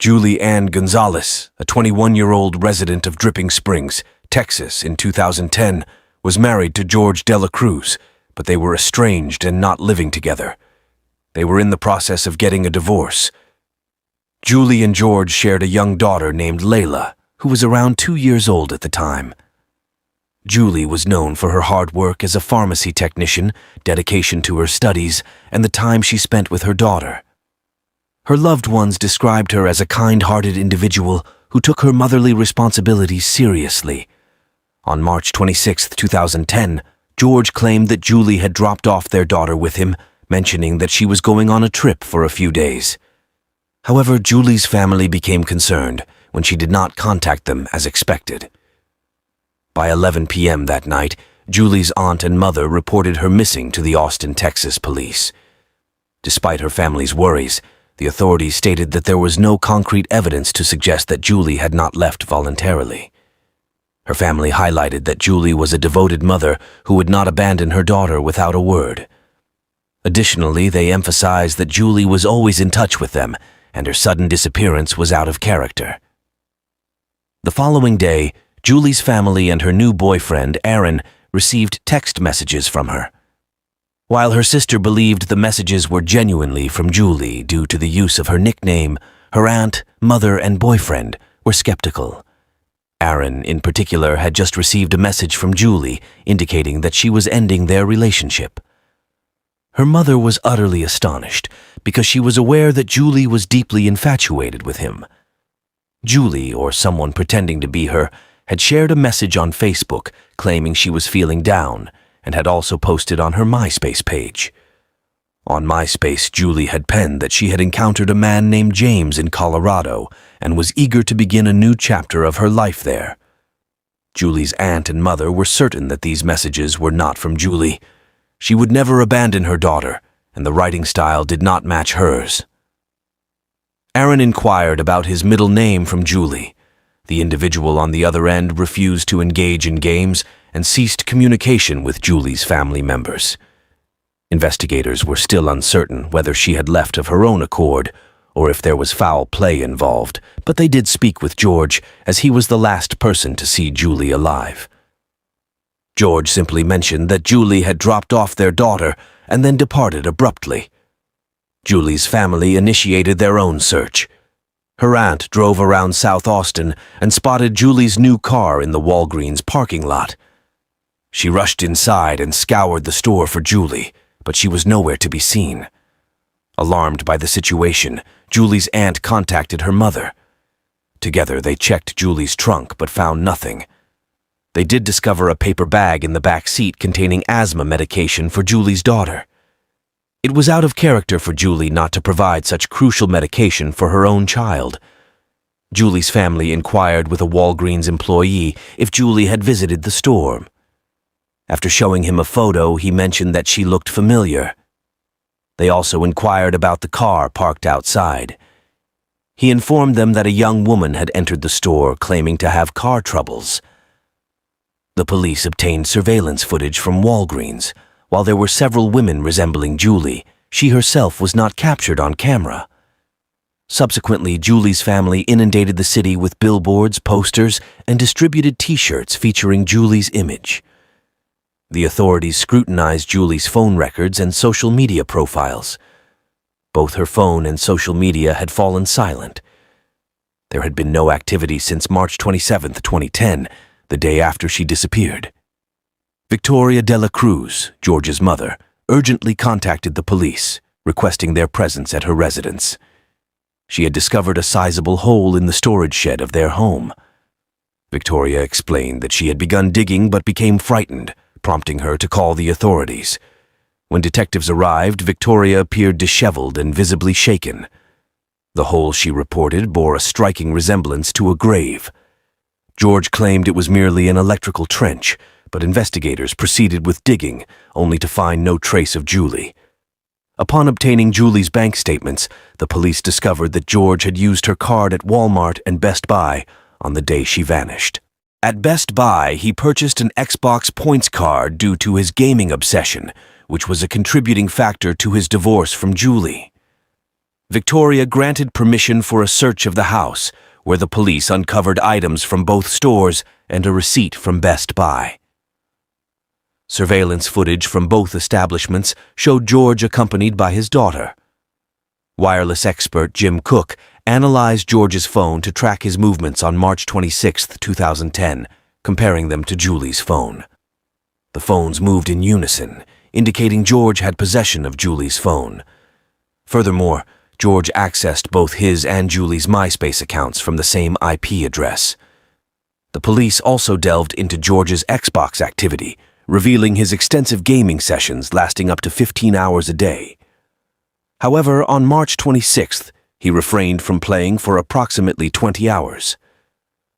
Julie Ann Gonzalez, a 21-year-old resident of Dripping Springs, Texas in 2010, was married to George Dela Cruz, but they were estranged and not living together. They were in the process of getting a divorce. Julie and George shared a young daughter named Layla, who was around 2 years old at the time. Julie was known for her hard work as a pharmacy technician, dedication to her studies, and the time she spent with her daughter. Her loved ones described her as a kind-hearted individual who took her motherly responsibilities seriously. On March 26, 2010, George claimed that Julie had dropped off their daughter with him, mentioning that she was going on a trip for a few days. However, Julie's family became concerned when she did not contact them as expected. By 11 p.m. that night, Julie's aunt and mother reported her missing to the Austin, Texas police. Despite her family's worries, the authorities stated that there was no concrete evidence to suggest that Julie had not left voluntarily. Her family highlighted that Julie was a devoted mother who would not abandon her daughter without a word. Additionally, they emphasized that Julie was always in touch with them, and her sudden disappearance was out of character. The following day, Julie's family and her new boyfriend, Aaron, received text messages from her. While her sister believed the messages were genuinely from Julie due to the use of her nickname, her aunt, mother, and boyfriend were skeptical. Aaron, in particular, had just received a message from Julie indicating that she was ending their relationship. Her mother was utterly astonished because she was aware that Julie was deeply infatuated with him. Julie, or someone pretending to be her, had shared a message on Facebook claiming she was feeling down and had also posted on her MySpace page. On MySpace, Julie had penned that she had encountered a man named James in Colorado and was eager to begin a new chapter of her life there. Julie's aunt and mother were certain that these messages were not from Julie. She would never abandon her daughter, and the writing style did not match hers. Aaron inquired about his middle name from Julie. The individual on the other end refused to engage in games and ceased communication with Julie's family members. Investigators were still uncertain whether she had left of her own accord or if there was foul play involved, but they did speak with George, as he was the last person to see Julie alive. George simply mentioned that Julie had dropped off their daughter and then departed abruptly. Julie's family initiated their own search. Her aunt drove around South Austin and spotted Julie's new car in the Walgreens parking lot. She rushed inside and scoured the store for Julie, but she was nowhere to be seen. Alarmed by the situation, Julie's aunt contacted her mother. Together, they checked Julie's trunk but found nothing. They did discover a paper bag in the back seat containing asthma medication for Julie's daughter. It was out of character for Julie not to provide such crucial medication for her own child. Julie's family inquired with a Walgreens employee if Julie had visited the store. After showing him a photo, he mentioned that she looked familiar. They also inquired about the car parked outside. He informed them that a young woman had entered the store claiming to have car troubles. The police obtained surveillance footage from Walgreens. While there were several women resembling Julie, she herself was not captured on camera. Subsequently, Julie's family inundated the city with billboards, posters, and distributed T-shirts featuring Julie's image. The authorities scrutinized Julie's phone records and social media profiles. Both her phone and social media had fallen silent. There had been no activity since March 27, 2010, the day after she disappeared. Victoria Dela Cruz, George's mother, urgently contacted the police, requesting their presence at her residence. She had discovered a sizable hole in the storage shed of their home. Victoria explained that she had begun digging but became frightened, prompting her to call the authorities. When detectives arrived, Victoria appeared disheveled and visibly shaken. The hole, she reported, bore a striking resemblance to a grave. George claimed it was merely an electrical trench, but investigators proceeded with digging, only to find no trace of Julie. Upon obtaining Julie's bank statements, the police discovered that George had used her card at Walmart and Best Buy on the day she vanished. At Best Buy, he purchased an Xbox points card due to his gaming obsession, which was a contributing factor to his divorce from Julie. Victoria granted permission for a search of the house, where the police uncovered items from both stores and a receipt from Best Buy. Surveillance footage from both establishments showed George accompanied by his daughter. Wireless expert Jim Cook analyzed George's phone to track his movements on March 26, 2010, comparing them to Julie's phone. The phones moved in unison, indicating George had possession of Julie's phone. Furthermore, George accessed both his and Julie's MySpace accounts from the same IP address. The police also delved into George's Xbox activity, revealing his extensive gaming sessions lasting up to 15 hours a day. However, on March 26th, he refrained from playing for approximately 20 hours.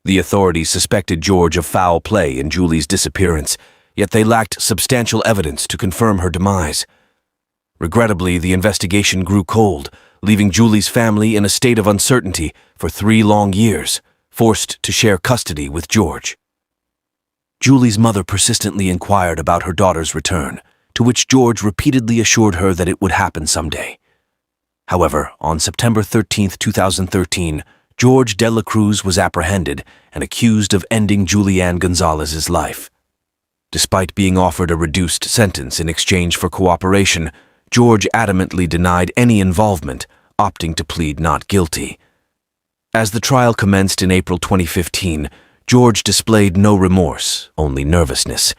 The authorities suspected George of foul play in Julie's disappearance, yet they lacked substantial evidence to confirm her demise. Regrettably, the investigation grew cold, leaving Julie's family in a state of uncertainty for 3 long years, forced to share custody with George. Julie's mother persistently inquired about her daughter's return, to which George repeatedly assured her that it would happen someday. However, on September 13, 2013, George De La Cruz was apprehended and accused of ending Julianne Gonzalez's life. Despite being offered a reduced sentence in exchange for cooperation, George adamantly denied any involvement, opting to plead not guilty. As the trial commenced in April 2015, George displayed no remorse, only nervousness.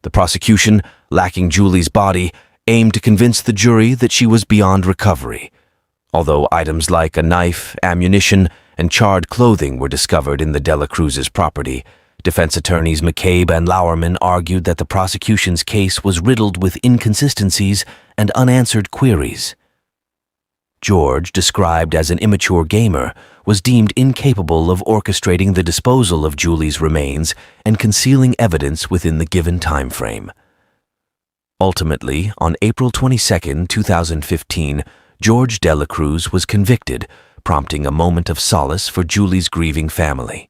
The prosecution, lacking Julie's body, aimed to convince the jury that she was beyond recovery. Although items like a knife, ammunition, and charred clothing were discovered in the De La Cruz's property, defense attorneys McCabe and Lauerman argued that the prosecution's case was riddled with inconsistencies and unanswered queries. George, described as an immature gamer, was deemed incapable of orchestrating the disposal of Julie's remains and concealing evidence within the given time frame. Ultimately, on April 22, 2015, George De La Cruz was convicted, prompting a moment of solace for Julie's grieving family.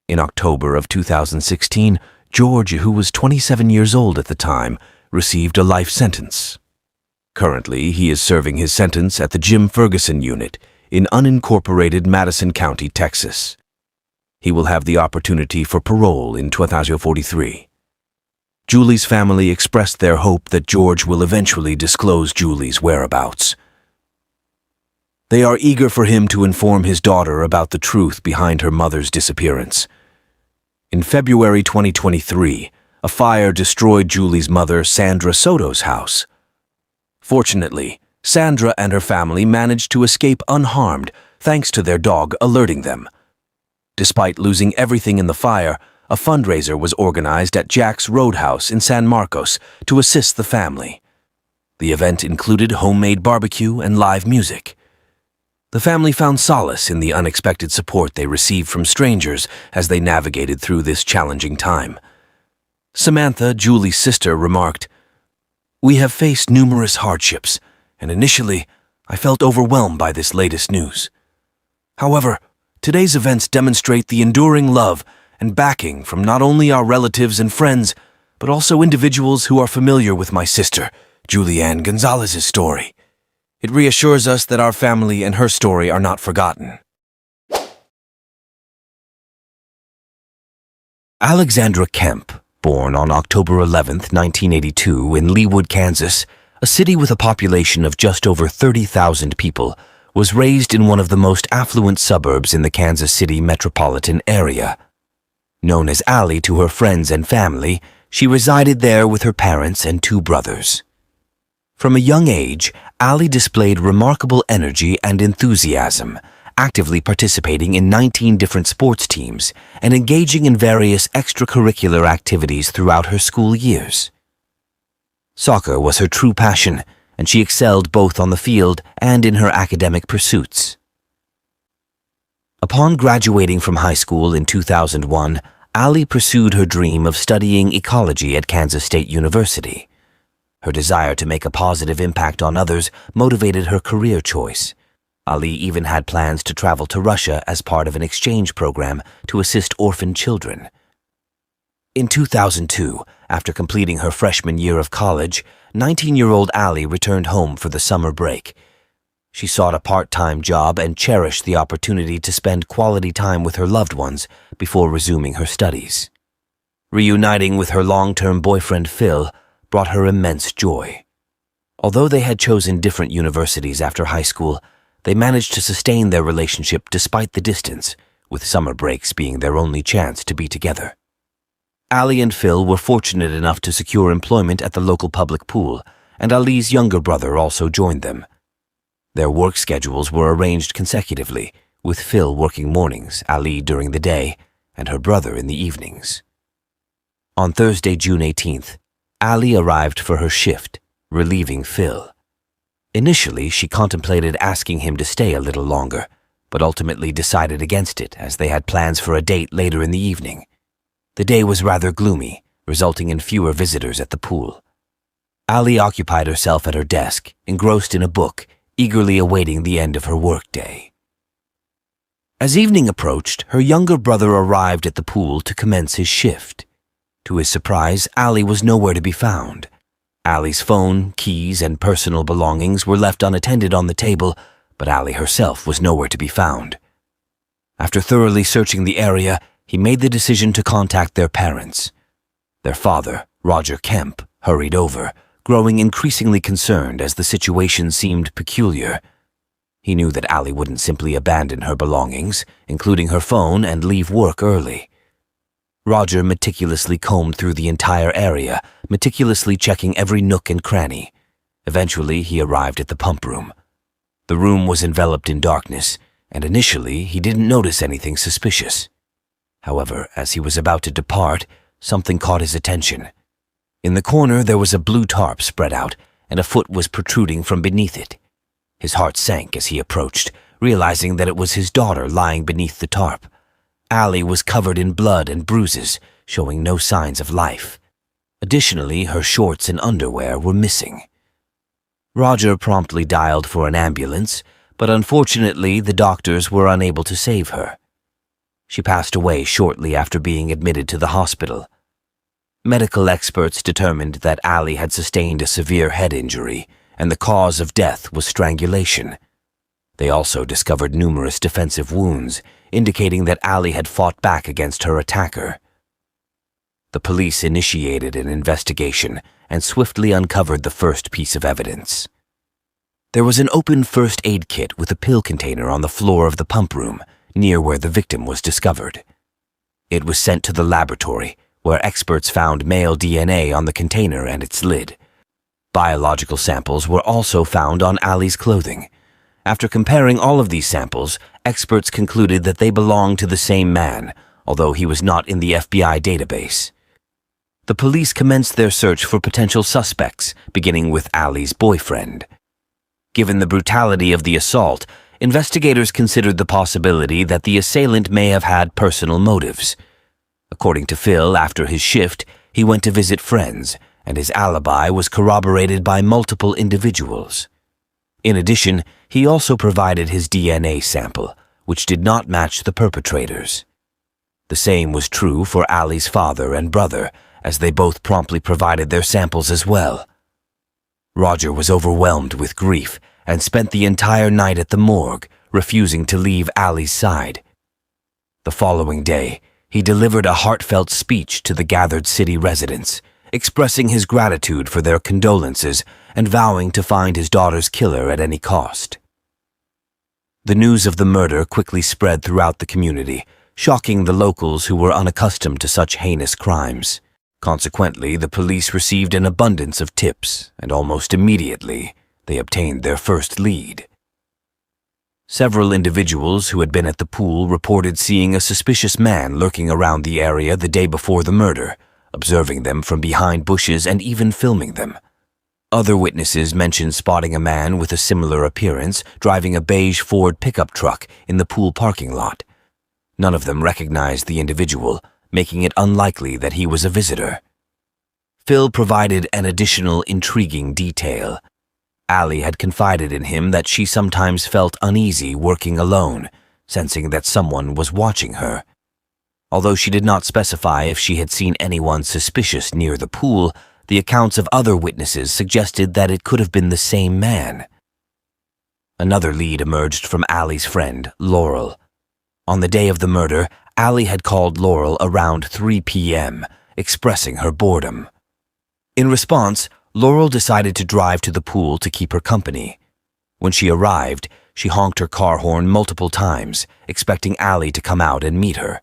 In October of 2016, George, who was 27 years old at the time, received a life sentence. Currently, he is serving his sentence at the Jim Ferguson Unit in unincorporated Madison County, Texas. He will have the opportunity for parole in 2043. Julie's family expressed their hope that George will eventually disclose Julie's whereabouts. They are eager for him to inform his daughter about the truth behind her mother's disappearance. In February 2023, a fire destroyed Julie's mother, Sandra Soto's house. Fortunately, Sandra and her family managed to escape unharmed thanks to their dog alerting them. Despite losing everything in the fire, a fundraiser was organized at Jack's Roadhouse in San Marcos to assist the family. The event included homemade barbecue and live music. The family found solace in the unexpected support they received from strangers as they navigated through this challenging time. Samantha, Julie's sister, remarked, "We have faced numerous hardships, and initially, I felt overwhelmed by this latest news. However, today's events demonstrate the enduring love and backing from not only our relatives and friends, but also individuals who are familiar with my sister, Julianne Gonzalez's story. It reassures us that our family and her story are not forgotten." Alexandra Kemp, born on October 11, 1982 in Leawood, Kansas, a city with a population of just over 30,000 people, was raised in one of the most affluent suburbs in the Kansas City metropolitan area. Known as Ally to her friends and family, she resided there with her parents and 2 brothers. From a young age, Ally displayed remarkable energy and enthusiasm, actively participating in 19 different sports teams and engaging in various extracurricular activities throughout her school years. Soccer was her true passion, and she excelled both on the field and in her academic pursuits. Upon graduating from high school in 2001, Ally pursued her dream of studying ecology at Kansas State University. Her desire to make a positive impact on others motivated her career choice. Ally even had plans to travel to Russia as part of an exchange program to assist orphan children. In 2002, after completing her freshman year of college, 19-year-old Ally returned home for the summer break. She sought a part-time job and cherished the opportunity to spend quality time with her loved ones before resuming her studies. Reuniting with her long-term boyfriend Phil brought her immense joy. Although they had chosen different universities after high school, they managed to sustain their relationship despite the distance, with summer breaks being their only chance to be together. Ally and Phil were fortunate enough to secure employment at the local public pool, and Ally's younger brother also joined them. Their work schedules were arranged consecutively, with Phil working mornings, Ally during the day, and her brother in the evenings. On Thursday, June 18th, Ally arrived for her shift, relieving Phil. Initially, she contemplated asking him to stay a little longer, but ultimately decided against it as they had plans for a date later in the evening. The day was rather gloomy, resulting in fewer visitors at the pool. Ally occupied herself at her desk, engrossed in a book, eagerly awaiting the end of her workday. As evening approached, her younger brother arrived at the pool to commence his shift. To his surprise, Ally was nowhere to be found. Ally's phone, keys, and personal belongings were left unattended on the table, but Ally herself was nowhere to be found. After thoroughly searching the area, he made the decision to contact their parents. Their father, Roger Kemp, hurried over, growing increasingly concerned as the situation seemed peculiar. He knew that Ally wouldn't simply abandon her belongings, including her phone, and leave work early. Roger meticulously combed through the entire area, meticulously checking every nook and cranny. Eventually, he arrived at the pump room. The room was enveloped in darkness, and initially he didn't notice anything suspicious. However, as he was about to depart, something caught his attention. In the corner, there was a blue tarp spread out, and a foot was protruding from beneath it. His heart sank as he approached, realizing that it was his daughter lying beneath the tarp. Ally was covered in blood and bruises, showing no signs of life. Additionally, her shorts and underwear were missing. Roger promptly dialed for an ambulance, but unfortunately the doctors were unable to save her. She passed away shortly after being admitted to the hospital. Medical experts determined that Ally had sustained a severe head injury, and the cause of death was strangulation. They also discovered numerous defensive wounds, indicating that Ally had fought back against her attacker. The police initiated an investigation and swiftly uncovered the first piece of evidence. There was an open first aid kit with a pill container on the floor of the pump room, near where the victim was discovered. It was sent to the laboratory, where experts found male DNA on the container and its lid. Biological samples were also found on Ally's clothing. After comparing all of these samples, experts concluded that they belonged to the same man, although he was not in the FBI database. The police commenced their search for potential suspects, beginning with Ally's boyfriend. Given the brutality of the assault, investigators considered the possibility that the assailant may have had personal motives. According to Phil, after his shift, he went to visit friends, and his alibi was corroborated by multiple individuals. In addition, he also provided his DNA sample, which did not match the perpetrator's. The same was true for Ally's father and brother, as they both promptly provided their samples as well. Roger was overwhelmed with grief and spent the entire night at the morgue, refusing to leave Ally's side. The following day, he delivered a heartfelt speech to the gathered city residents, expressing his gratitude for their condolences and vowing to find his daughter's killer at any cost. The news of the murder quickly spread throughout the community, shocking the locals who were unaccustomed to such heinous crimes. Consequently, the police received an abundance of tips, and almost immediately, they obtained their first lead. Several individuals who had been at the pool reported seeing a suspicious man lurking around the area the day before the murder, observing them from behind bushes and even filming them. Other witnesses mentioned spotting a man with a similar appearance driving a beige Ford pickup truck in the pool parking lot. None of them recognized the individual, making it unlikely that he was a visitor. Phil provided an additional intriguing detail. Ally had confided in him that she sometimes felt uneasy working alone, sensing that someone was watching her. Although she did not specify if she had seen anyone suspicious near the pool, the accounts of other witnesses suggested that it could have been the same man. Another lead emerged from Ally's friend, Laurel. On the day of the murder, Ally had called Laurel around 3 p.m., expressing her boredom. In response, Laurel decided to drive to the pool to keep her company. When she arrived, she honked her car horn multiple times, expecting Ally to come out and meet her.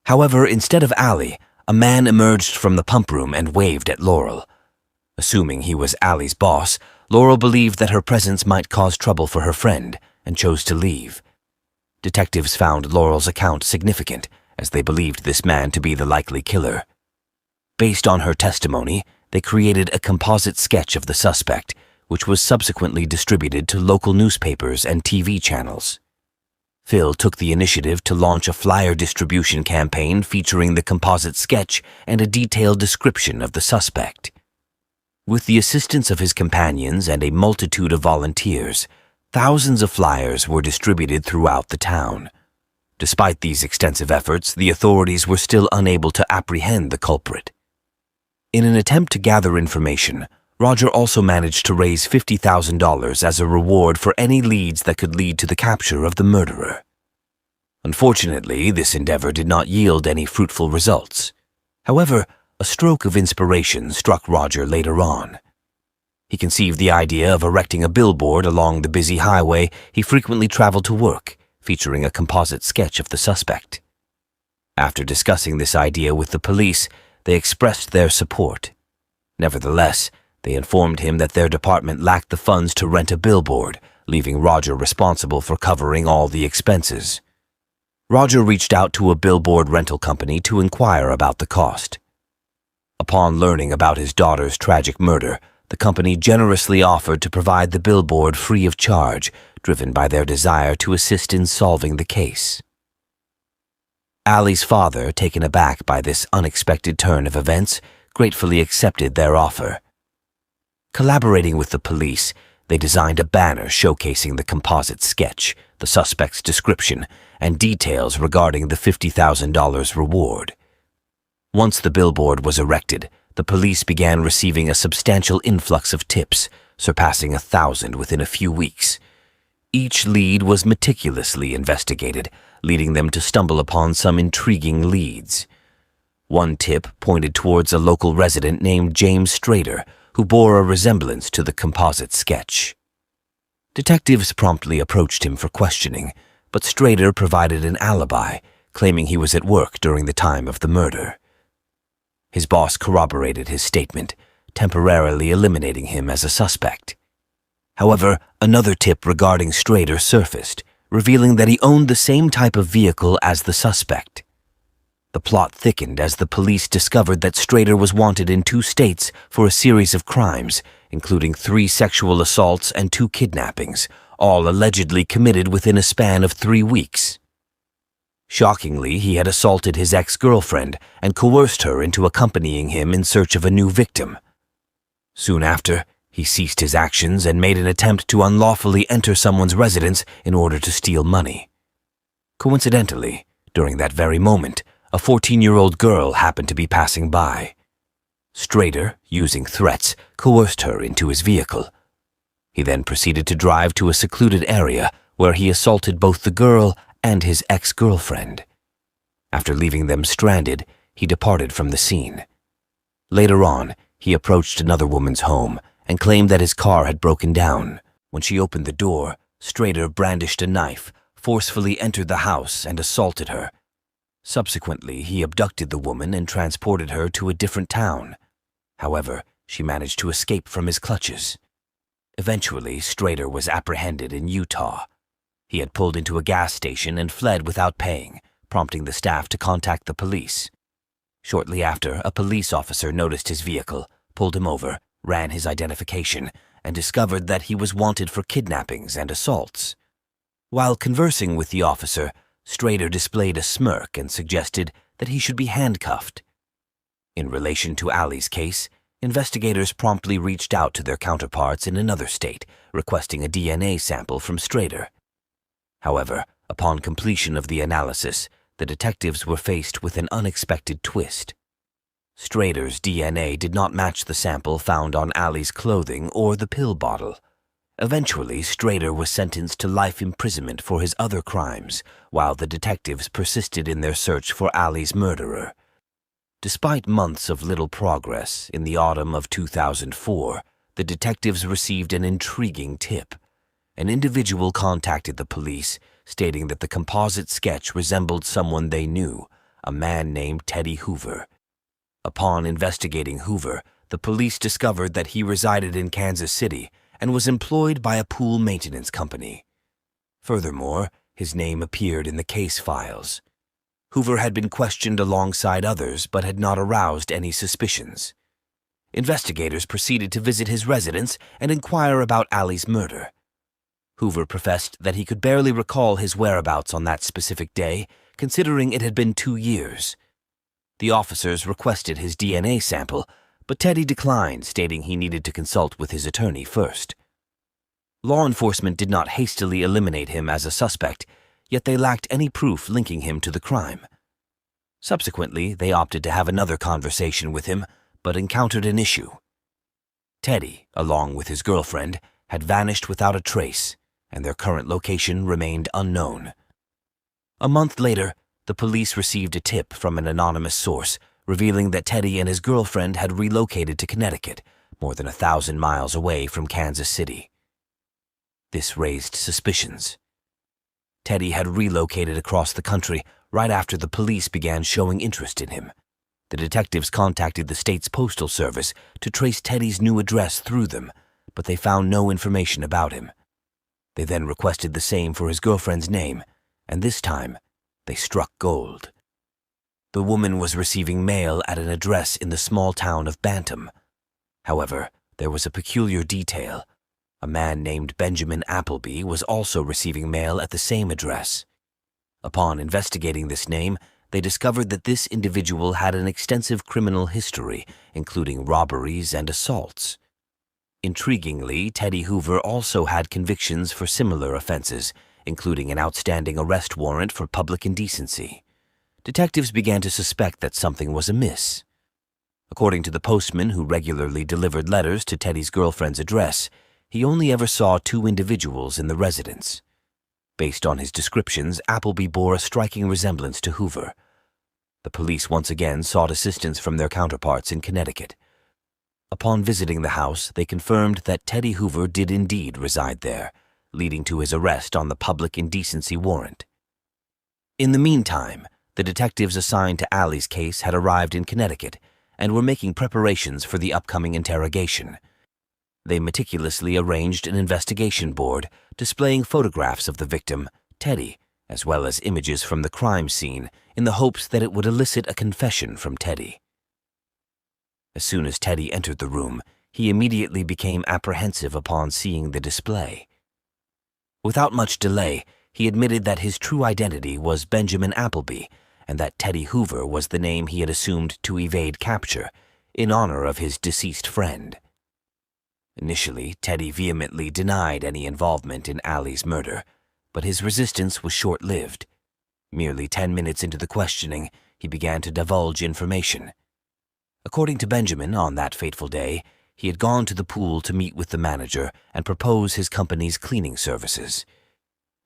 However, instead of Ally, a man emerged from the pump room and waved at Laurel. Assuming he was Ally's boss, Laurel believed that her presence might cause trouble for her friend and chose to leave. Detectives found Laurel's account significant, as they believed this man to be the likely killer. Based on her testimony, they created a composite sketch of the suspect, which was subsequently distributed to local newspapers and TV channels. Phil took the initiative to launch a flyer distribution campaign featuring the composite sketch and a detailed description of the suspect. With the assistance of his companions and a multitude of volunteers, thousands of flyers were distributed throughout the town. Despite these extensive efforts, the authorities were still unable to apprehend the culprit. In an attempt to gather information, Roger also managed to raise $50,000 as a reward for any leads that could lead to the capture of the murderer. Unfortunately, this endeavor did not yield any fruitful results. However, a stroke of inspiration struck Roger later on. He conceived the idea of erecting a billboard along the busy highway he frequently traveled to work, featuring a composite sketch of the suspect. After discussing this idea with the police, they expressed their support. Nevertheless, they informed him that their department lacked the funds to rent a billboard, leaving Roger responsible for covering all the expenses. Roger reached out to a billboard rental company to inquire about the cost. Upon learning about his daughter's tragic murder, the company generously offered to provide the billboard free of charge, driven by their desire to assist in solving the case. Ally's father, taken aback by this unexpected turn of events, gratefully accepted their offer. Collaborating with the police, they designed a banner showcasing the composite sketch, the suspect's description, and details regarding the $50,000 reward. Once the billboard was erected, the police began receiving a substantial influx of tips, surpassing 1,000 within a few weeks. Each lead was meticulously investigated, leading them to stumble upon some intriguing leads. One tip pointed towards a local resident named James Strader, who bore a resemblance to the composite sketch. Detectives promptly approached him for questioning, but Strader provided an alibi, claiming he was at work during the time of the murder. His boss corroborated his statement, temporarily eliminating him as a suspect. However, another tip regarding Strader surfaced, revealing that he owned the same type of vehicle as the suspect. The plot thickened as the police discovered that Strader was wanted in 2 states for a series of crimes, including 3 sexual assaults and 2 kidnappings, all allegedly committed within a span of 3 weeks. Shockingly, he had assaulted his ex-girlfriend and coerced her into accompanying him in search of a new victim. Soon after, he ceased his actions and made an attempt to unlawfully enter someone's residence in order to steal money. Coincidentally, during that very moment, a 14-year-old girl happened to be passing by. Strader, using threats, coerced her into his vehicle. He then proceeded to drive to a secluded area where he assaulted both the girl and his ex-girlfriend. After leaving them stranded, he departed from the scene. Later on, he approached another woman's home and claimed that his car had broken down. When she opened the door, Strader brandished a knife, forcefully entered the house and assaulted her. Subsequently, he abducted the woman and transported her to a different town. However, she managed to escape from his clutches. Eventually, Strader was apprehended in Utah. He had pulled into a gas station and fled without paying, prompting the staff to contact the police. Shortly after, a police officer noticed his vehicle, pulled him over, ran his identification, and discovered that he was wanted for kidnappings and assaults. While conversing with the officer, Strader displayed a smirk and suggested that he should be handcuffed. In relation to Ally's case, investigators promptly reached out to their counterparts in another state, requesting a DNA sample from Strader. However, upon completion of the analysis, the detectives were faced with an unexpected twist. Strader's DNA did not match the sample found on Ally's clothing or the pill bottle. Eventually, Strader was sentenced to life imprisonment for his other crimes, while the detectives persisted in their search for Ally's murderer. Despite months of little progress, in the autumn of 2004, the detectives received an intriguing tip. An individual contacted the police, stating that the composite sketch resembled someone they knew, a man named Teddy Hoover. Upon investigating Hoover, the police discovered that he resided in Kansas City and was employed by a pool maintenance company. Furthermore, his name appeared in the case files. Hoover had been questioned alongside others but had not aroused any suspicions. Investigators proceeded to visit his residence and inquire about Ally's murder. Hoover professed that he could barely recall his whereabouts on that specific day, considering it had been 2 years. The officers requested his DNA sample, but Teddy declined, stating he needed to consult with his attorney first. Law enforcement did not hastily eliminate him as a suspect, yet they lacked any proof linking him to the crime. Subsequently, they opted to have another conversation with him, but encountered an issue. Teddy, along with his girlfriend, had vanished without a trace, and their current location remained unknown. A month later, the police received a tip from an anonymous source revealing that Teddy and his girlfriend had relocated to Connecticut, more than 1,000 miles away from Kansas City. This raised suspicions. Teddy had relocated across the country right after the police began showing interest in him. The detectives contacted the state's postal service to trace Teddy's new address through them, but they found no information about him. They then requested the same for his girlfriend's name, and this time, they struck gold. The woman was receiving mail at an address in the small town of Bantam. However, there was a peculiar detail. A man named Benjamin Appleby was also receiving mail at the same address. Upon investigating this name, they discovered that this individual had an extensive criminal history, including robberies and assaults. Intriguingly, Teddy Hoover also had convictions for similar offenses, including an outstanding arrest warrant for public indecency. Detectives began to suspect that something was amiss. According to the postman who regularly delivered letters to Teddy's girlfriend's address, he only ever saw 2 individuals in the residence. Based on his descriptions, Appleby bore a striking resemblance to Hoover. The police once again sought assistance from their counterparts in Connecticut. Upon visiting the house, they confirmed that Teddy Hoover did indeed reside there, leading to his arrest on the public indecency warrant. In the meantime, the detectives assigned to Ally's case had arrived in Connecticut and were making preparations for the upcoming interrogation. They meticulously arranged an investigation board displaying photographs of the victim, Teddy, as well as images from the crime scene in the hopes that it would elicit a confession from Teddy. As soon as Teddy entered the room, he immediately became apprehensive upon seeing the display. Without much delay, he admitted that his true identity was Benjamin Appleby and that Teddy Hoover was the name he had assumed to evade capture, in honor of his deceased friend. Initially, Teddy vehemently denied any involvement in Ally's murder, but his resistance was short-lived. Merely 10 minutes into the questioning, he began to divulge information. According to Benjamin, on that fateful day, he had gone to the pool to meet with the manager and propose his company's cleaning services.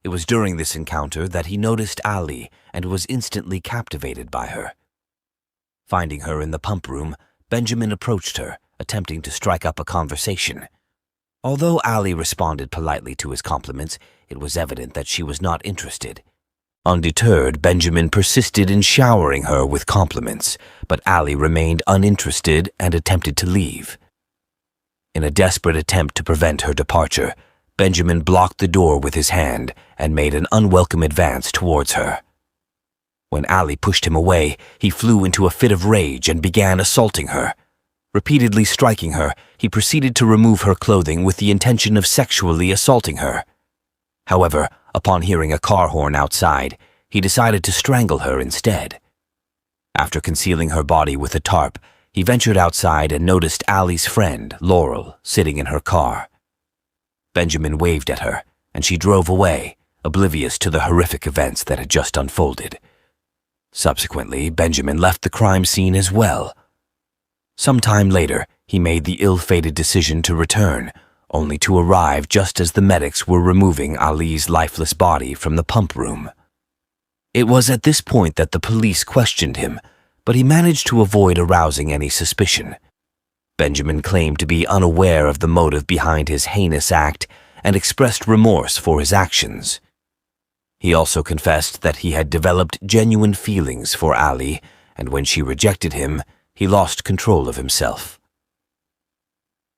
It was during this encounter that he noticed Ally and was instantly captivated by her. Finding her in the pump room, Benjamin approached her, attempting to strike up a conversation. Although Ally responded politely to his compliments, it was evident that she was not interested. Undeterred, Benjamin persisted in showering her with compliments, but Ally remained uninterested and attempted to leave. In a desperate attempt to prevent her departure, Benjamin blocked the door with his hand and made an unwelcome advance towards her. When Ally pushed him away, he flew into a fit of rage and began assaulting her. Repeatedly striking her, he proceeded to remove her clothing with the intention of sexually assaulting her. However, upon hearing a car horn outside, he decided to strangle her instead. After concealing her body with a tarp, he ventured outside and noticed Ally's friend, Laurel, sitting in her car. Benjamin waved at her, and she drove away, oblivious to the horrific events that had just unfolded. Subsequently, Benjamin left the crime scene as well. Some time later, he made the ill-fated decision to return, only to arrive just as the medics were removing Ali's lifeless body from the pump room. It was at this point that the police questioned him, but he managed to avoid arousing any suspicion. Benjamin claimed to be unaware of the motive behind his heinous act and expressed remorse for his actions. He also confessed that he had developed genuine feelings for Ally, and when she rejected him, he lost control of himself.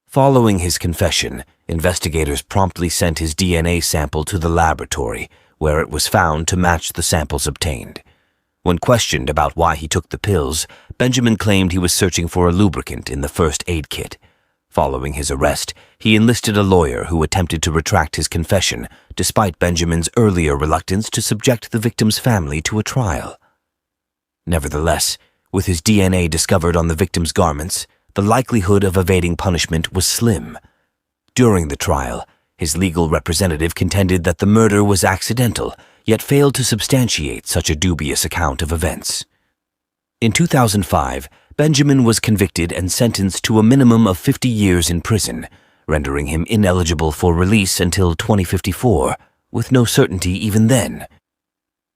Following his confession, investigators promptly sent his DNA sample to the laboratory, where it was found to match the samples obtained. When questioned about why he took the pills, Benjamin claimed he was searching for a lubricant in the first aid kit. Following his arrest, he enlisted a lawyer who attempted to retract his confession, despite Benjamin's earlier reluctance to subject the victim's family to a trial. Nevertheless, with his DNA discovered on the victim's garments, the likelihood of evading punishment was slim. During the trial, his legal representative contended that the murder was accidental, yet failed to substantiate such a dubious account of events. In 2005, Benjamin was convicted and sentenced to a minimum of 50 years in prison, rendering him ineligible for release until 2054, with no certainty even then.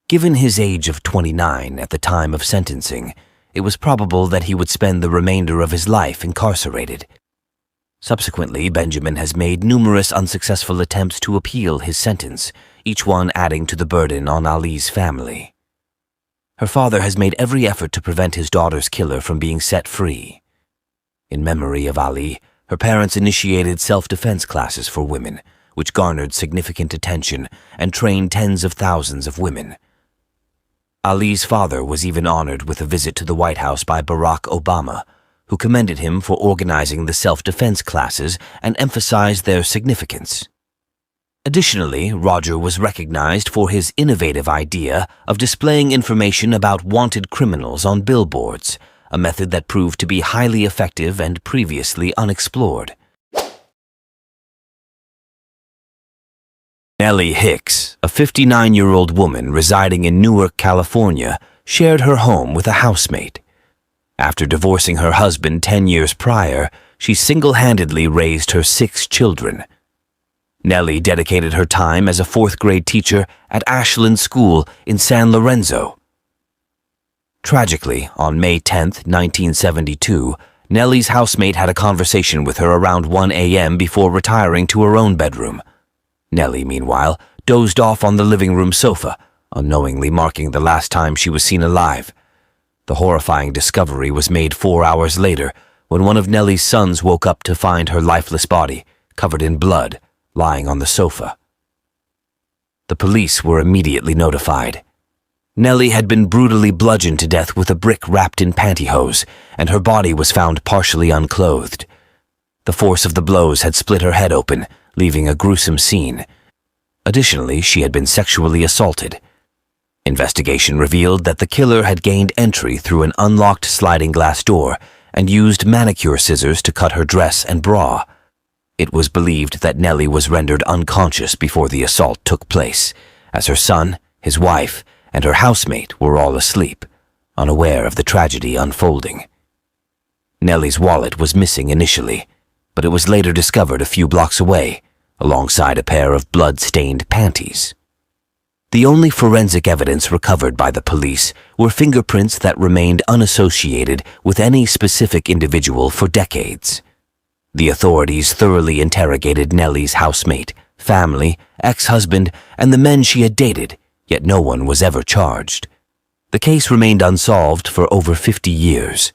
Given his age of 29 at the time of sentencing, it was probable that he would spend the remainder of his life incarcerated. Subsequently, Benjamin has made numerous unsuccessful attempts to appeal his sentence, each one adding to the burden on Ali's family. Her father has made every effort to prevent his daughter's killer from being set free. In memory of Ally, her parents initiated self-defense classes for women, which garnered significant attention and trained tens of thousands of women. Ali's father was even honored with a visit to the White House by Barack Obama, who commended him for organizing the self-defense classes and emphasized their significance. Additionally, Roger was recognized for his innovative idea of displaying information about wanted criminals on billboards, a method that proved to be highly effective and previously unexplored. Nellie Hicks, a 59-year-old woman residing in Newark, California, shared her home with a housemate. After divorcing her husband 10 years prior, she single-handedly raised her 6 children. Nellie dedicated her time as a 4th-grade teacher at Ashland School in San Lorenzo. Tragically, on May 10, 1972, Nellie's housemate had a conversation with her around 1 a.m. before retiring to her own bedroom. Nellie, meanwhile, dozed off on the living room sofa, unknowingly marking the last time she was seen alive. The horrifying discovery was made 4 hours later, when one of Nellie's sons woke up to find her lifeless body, covered in blood, lying on the sofa. The police were immediately notified. Nellie had been brutally bludgeoned to death with a brick wrapped in pantyhose, and her body was found partially unclothed. The force of the blows had split her head open, leaving a gruesome scene. Additionally, she had been sexually assaulted. Investigation revealed that the killer had gained entry through an unlocked sliding glass door and used manicure scissors to cut her dress and bra. It was believed that Nellie was rendered unconscious before the assault took place, as her son, his wife, and her housemate were all asleep, unaware of the tragedy unfolding. Nellie's wallet was missing initially, but it was later discovered a few blocks away, alongside a pair of blood-stained panties. The only forensic evidence recovered by the police were fingerprints that remained unassociated with any specific individual for decades. The authorities thoroughly interrogated Nellie's housemate, family, ex-husband, and the men she had dated, yet no one was ever charged. The case remained unsolved for over 50 years.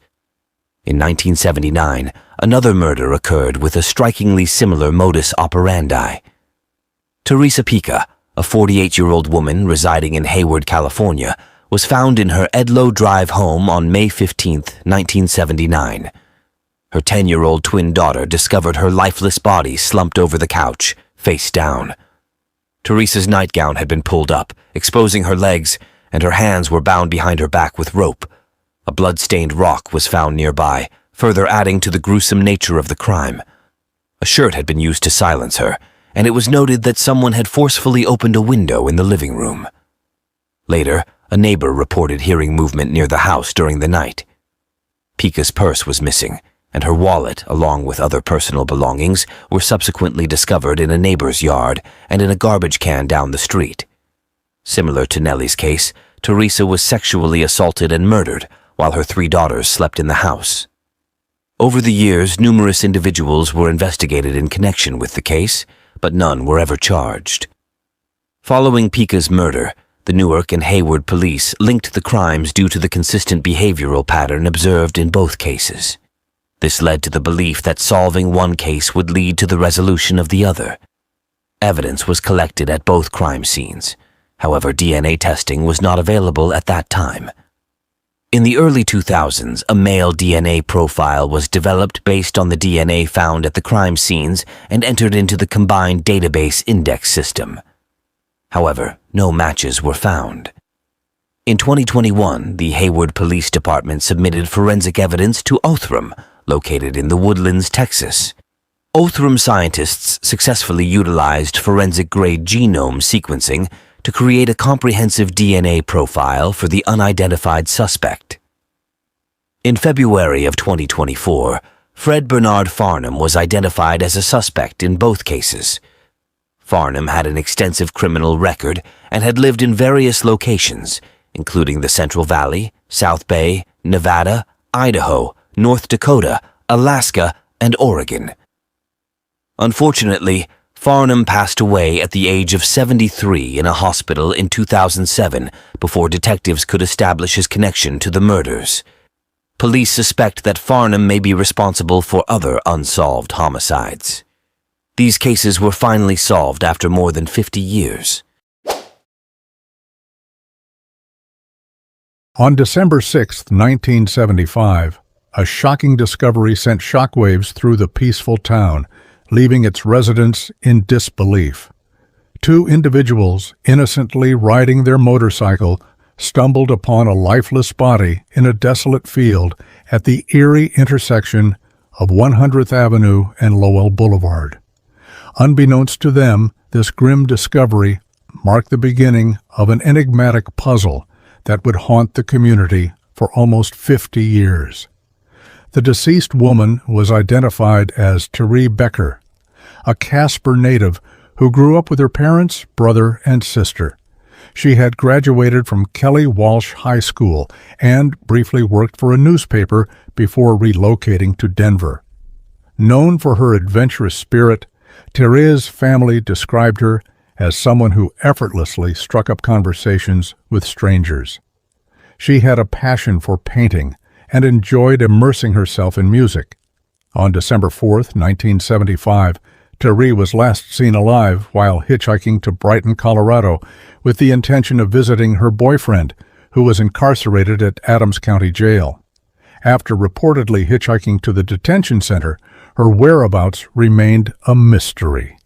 In 1979, another murder occurred with a strikingly similar modus operandi. Teresa Pica, a 48-year-old woman residing in Hayward, California, was found in her Edlow Drive home on May 15, 1979. Her 10-year-old twin daughter discovered her lifeless body slumped over the couch, face down. Teresa's nightgown had been pulled up, exposing her legs, and her hands were bound behind her back with rope. A blood-stained rock was found nearby, further adding to the gruesome nature of the crime. A shirt had been used to silence her, and it was noted that someone had forcefully opened a window in the living room. Later, a neighbor reported hearing movement near the house during the night. Pica's purse was missing, and her wallet, along with other personal belongings, were subsequently discovered in a neighbor's yard and in a garbage can down the street. Similar to Nellie's case, Teresa was sexually assaulted and murdered while her 3 daughters slept in the house. Over the years, numerous individuals were investigated in connection with the case, but none were ever charged. Following Pika's murder, the Newark and Hayward police linked the crimes due to the consistent behavioral pattern observed in both cases. This led to the belief that solving one case would lead to the resolution of the other. Evidence was collected at both crime scenes. However, DNA testing was not available at that time. In the early 2000s, a male DNA profile was developed based on the DNA found at the crime scenes and entered into the combined database index system. However, no matches were found. In 2021, the Hayward Police Department submitted forensic evidence to Othram, located in the Woodlands, Texas. Othram scientists successfully utilized forensic-grade genome sequencing to create a comprehensive DNA profile for the unidentified suspect. In February of 2024, Fred Bernard Farnham was identified as a suspect in both cases. Farnham had an extensive criminal record and had lived in various locations, including the Central Valley, South Bay, Nevada, Idaho, North Dakota, Alaska, and Oregon. Unfortunately, Farnham passed away at the age of 73 in a hospital in 2007 before detectives could establish his connection to the murders. Police suspect that Farnham may be responsible for other unsolved homicides. These cases were finally solved after more than 50 years. On December 6, 1975, a shocking discovery sent shockwaves through the peaceful town, leaving its residents in disbelief. 2 individuals, innocently riding their motorcycle, stumbled upon a lifeless body in a desolate field at the eerie intersection of 100th Avenue and Lowell Boulevard. Unbeknownst to them, this grim discovery marked the beginning of an enigmatic puzzle that would haunt the community for almost 50 years. The deceased woman was identified as Terry Becker, a Casper native who grew up with her parents, brother, and sister. She had graduated from Kelly Walsh High School and briefly worked for a newspaper before relocating to Denver. Known for her adventurous spirit, Terry's family described her as someone who effortlessly struck up conversations with strangers. She had a passion for painting and enjoyed immersing herself in music. On December 4, 1975, Terry was last seen alive while hitchhiking to Brighton, Colorado, with the intention of visiting her boyfriend, who was incarcerated at Adams County Jail. After reportedly hitchhiking to the detention center, her whereabouts remained a mystery.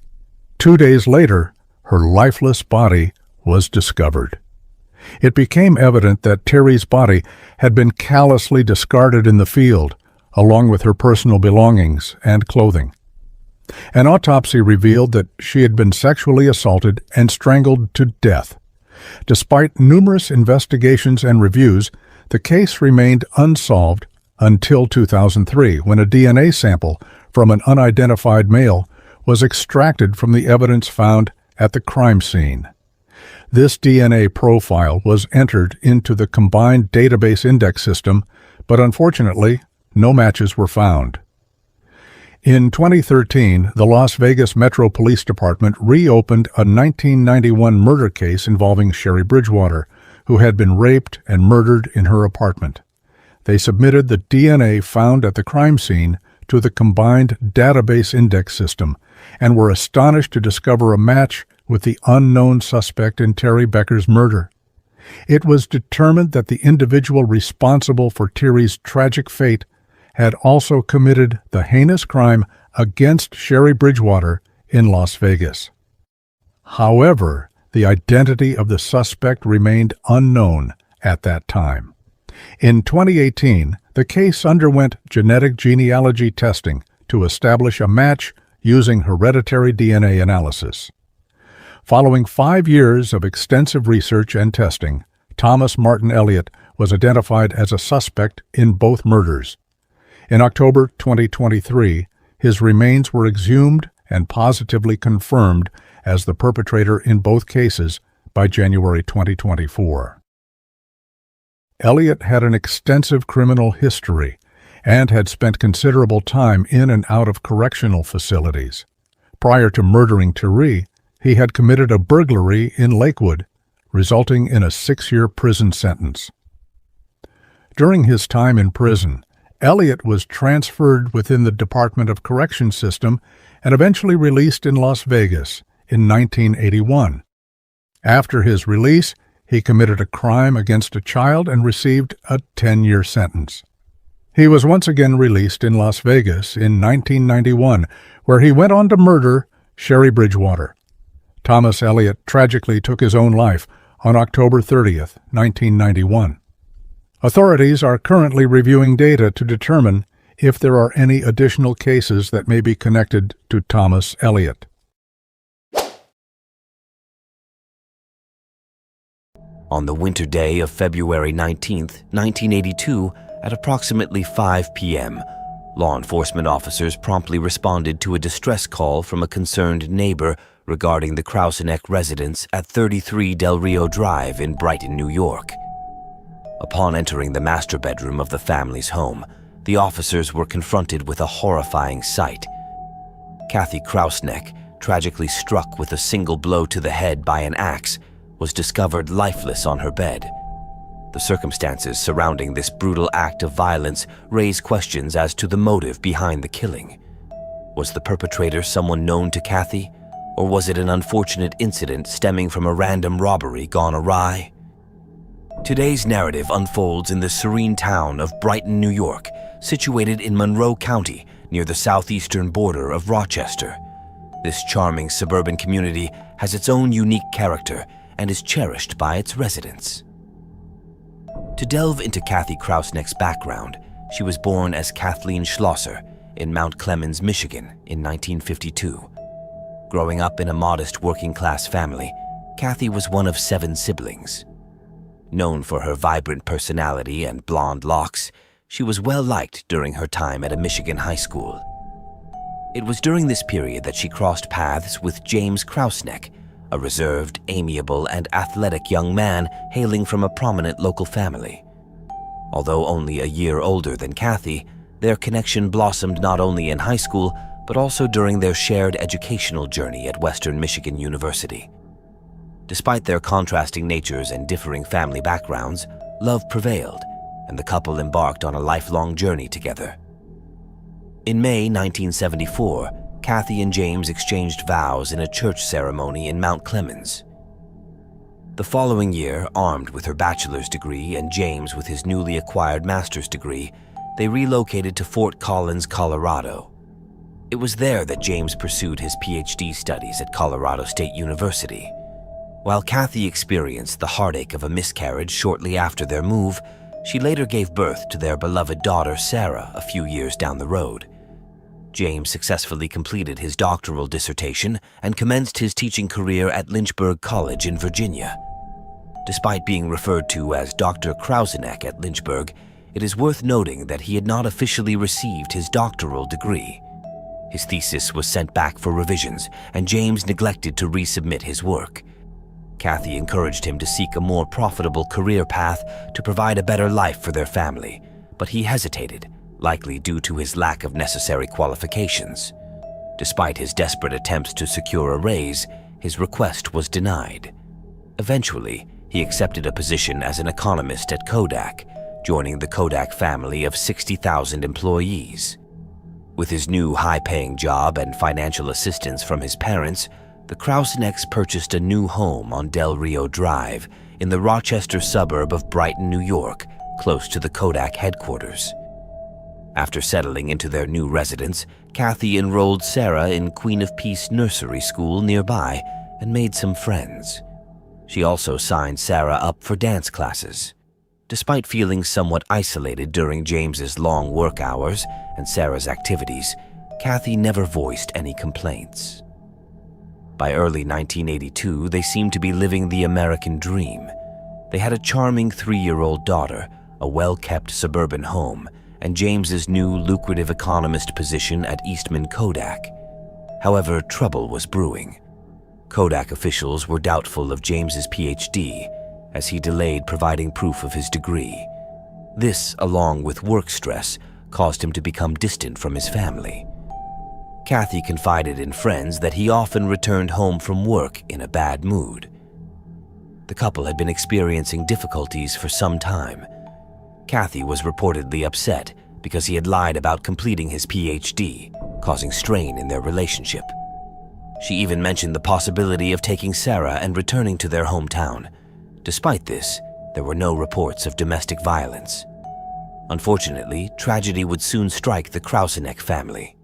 2 days later, her lifeless body was discovered. It became evident that Terry's body had been callously discarded in the field, along with her personal belongings and clothing. An autopsy revealed that she had been sexually assaulted and strangled to death. Despite numerous investigations and reviews, the case remained unsolved until 2003, when a DNA sample from an unidentified male was extracted from the evidence found at the crime scene. This DNA profile was entered into the combined database index system, but unfortunately, no matches were found. In 2013, the Las Vegas Metro Police Department reopened a 1991 murder case involving Sherry Bridgewater, who had been raped and murdered in her apartment. They submitted the DNA found at the crime scene to the combined database index system and were astonished to discover a match with the unknown suspect in Terry Becker's murder. It was determined that the individual responsible for Terry's tragic fate had also committed the heinous crime against Sherry Bridgewater in Las Vegas. However, the identity of the suspect remained unknown at that time. In 2018, the case underwent genetic genealogy testing to establish a match using hereditary DNA analysis. Following 5 years of extensive research and testing, Thomas Martin Elliott was identified as a suspect in both murders. In October 2023, his remains were exhumed and positively confirmed as the perpetrator in both cases by January 2024. Elliott had an extensive criminal history and had spent considerable time in and out of correctional facilities. Prior to murdering Terry, he had committed a burglary in Lakewood, resulting in a 6-year prison sentence. During his time in prison, Elliott was transferred within the Department of Corrections system and eventually released in Las Vegas in 1981. After his release, he committed a crime against a child and received a 10-year sentence. He was once again released in Las Vegas in 1991, where he went on to murder Sherry Bridgewater. Thomas Elliott tragically took his own life on October 30th, 1991. Authorities are currently reviewing data to determine if there are any additional cases that may be connected to Thomas Elliott. On the winter day of February 19, 1982, at approximately 5 p.m., law enforcement officers promptly responded to a distress call from a concerned neighbor regarding the Krauseneck residence at 33 Del Rio Drive in Brighton, New York. Upon entering the master bedroom of the family's home, the officers were confronted with a horrifying sight. Kathy Krauseneck, tragically struck with a single blow to the head by an axe, was discovered lifeless on her bed. The circumstances surrounding this brutal act of violence raise questions as to the motive behind the killing. Was the perpetrator someone known to Kathy, or was it an unfortunate incident stemming from a random robbery gone awry? Today's narrative unfolds in the serene town of Brighton, New York, situated in Monroe County near the southeastern border of Rochester. This charming suburban community has its own unique character and is cherished by its residents. To delve into Kathy Krauseneck's background, she was born as Kathleen Schlosser in Mount Clemens, Michigan in 1952. Growing up in a modest working-class family, Kathy was one of 7 siblings. Known for her vibrant personality and blonde locks, she was well-liked during her time at a Michigan high school. It was during this period that she crossed paths with James Krauseneck, a reserved, amiable, and athletic young man hailing from a prominent local family. Although only a year older than Kathy, their connection blossomed not only in high school, but also during their shared educational journey at Western Michigan University. Despite their contrasting natures and differing family backgrounds, love prevailed, and the couple embarked on a lifelong journey together. In May 1974, Kathy and James exchanged vows in a church ceremony in Mount Clemens. The following year, armed with her bachelor's degree and James with his newly acquired master's degree, they relocated to Fort Collins, Colorado. It was there that James pursued his PhD studies at Colorado State University. While Kathy experienced the heartache of a miscarriage shortly after their move, she later gave birth to their beloved daughter Sarah a few years down the road. James successfully completed his doctoral dissertation and commenced his teaching career at Lynchburg College in Virginia. Despite being referred to as Dr. Krauseneck at Lynchburg, it is worth noting that he had not officially received his doctoral degree. His thesis was sent back for revisions, and James neglected to resubmit his work. Kathy encouraged him to seek a more profitable career path to provide a better life for their family, but he hesitated, likely due to his lack of necessary qualifications. Despite his desperate attempts to secure a raise, his request was denied. Eventually, he accepted a position as an economist at Kodak, joining the Kodak family of 60,000 employees. With his new high-paying job and financial assistance from his parents, the Krausenecks purchased a new home on Del Rio Drive in the Rochester suburb of Brighton, New York, close to the Kodak headquarters. After settling into their new residence, Kathy enrolled Sarah in Queen of Peace Nursery School nearby and made some friends. She also signed Sarah up for dance classes. Despite feeling somewhat isolated during James's long work hours and Sarah's activities, Kathy never voiced any complaints. By early 1982, they seemed to be living the American dream. They had a charming 3-year-old daughter, a well-kept suburban home, and James's new lucrative economist position at Eastman Kodak. However, trouble was brewing. Kodak officials were doubtful of James's PhD, as he delayed providing proof of his degree. This, along with work stress, caused him to become distant from his family. Kathy confided in friends that he often returned home from work in a bad mood. The couple had been experiencing difficulties for some time. Kathy was reportedly upset because he had lied about completing his PhD, causing strain in their relationship. She even mentioned the possibility of taking Sarah and returning to their hometown. Despite this, there were no reports of domestic violence. Unfortunately, tragedy would soon strike the Krauseneck family.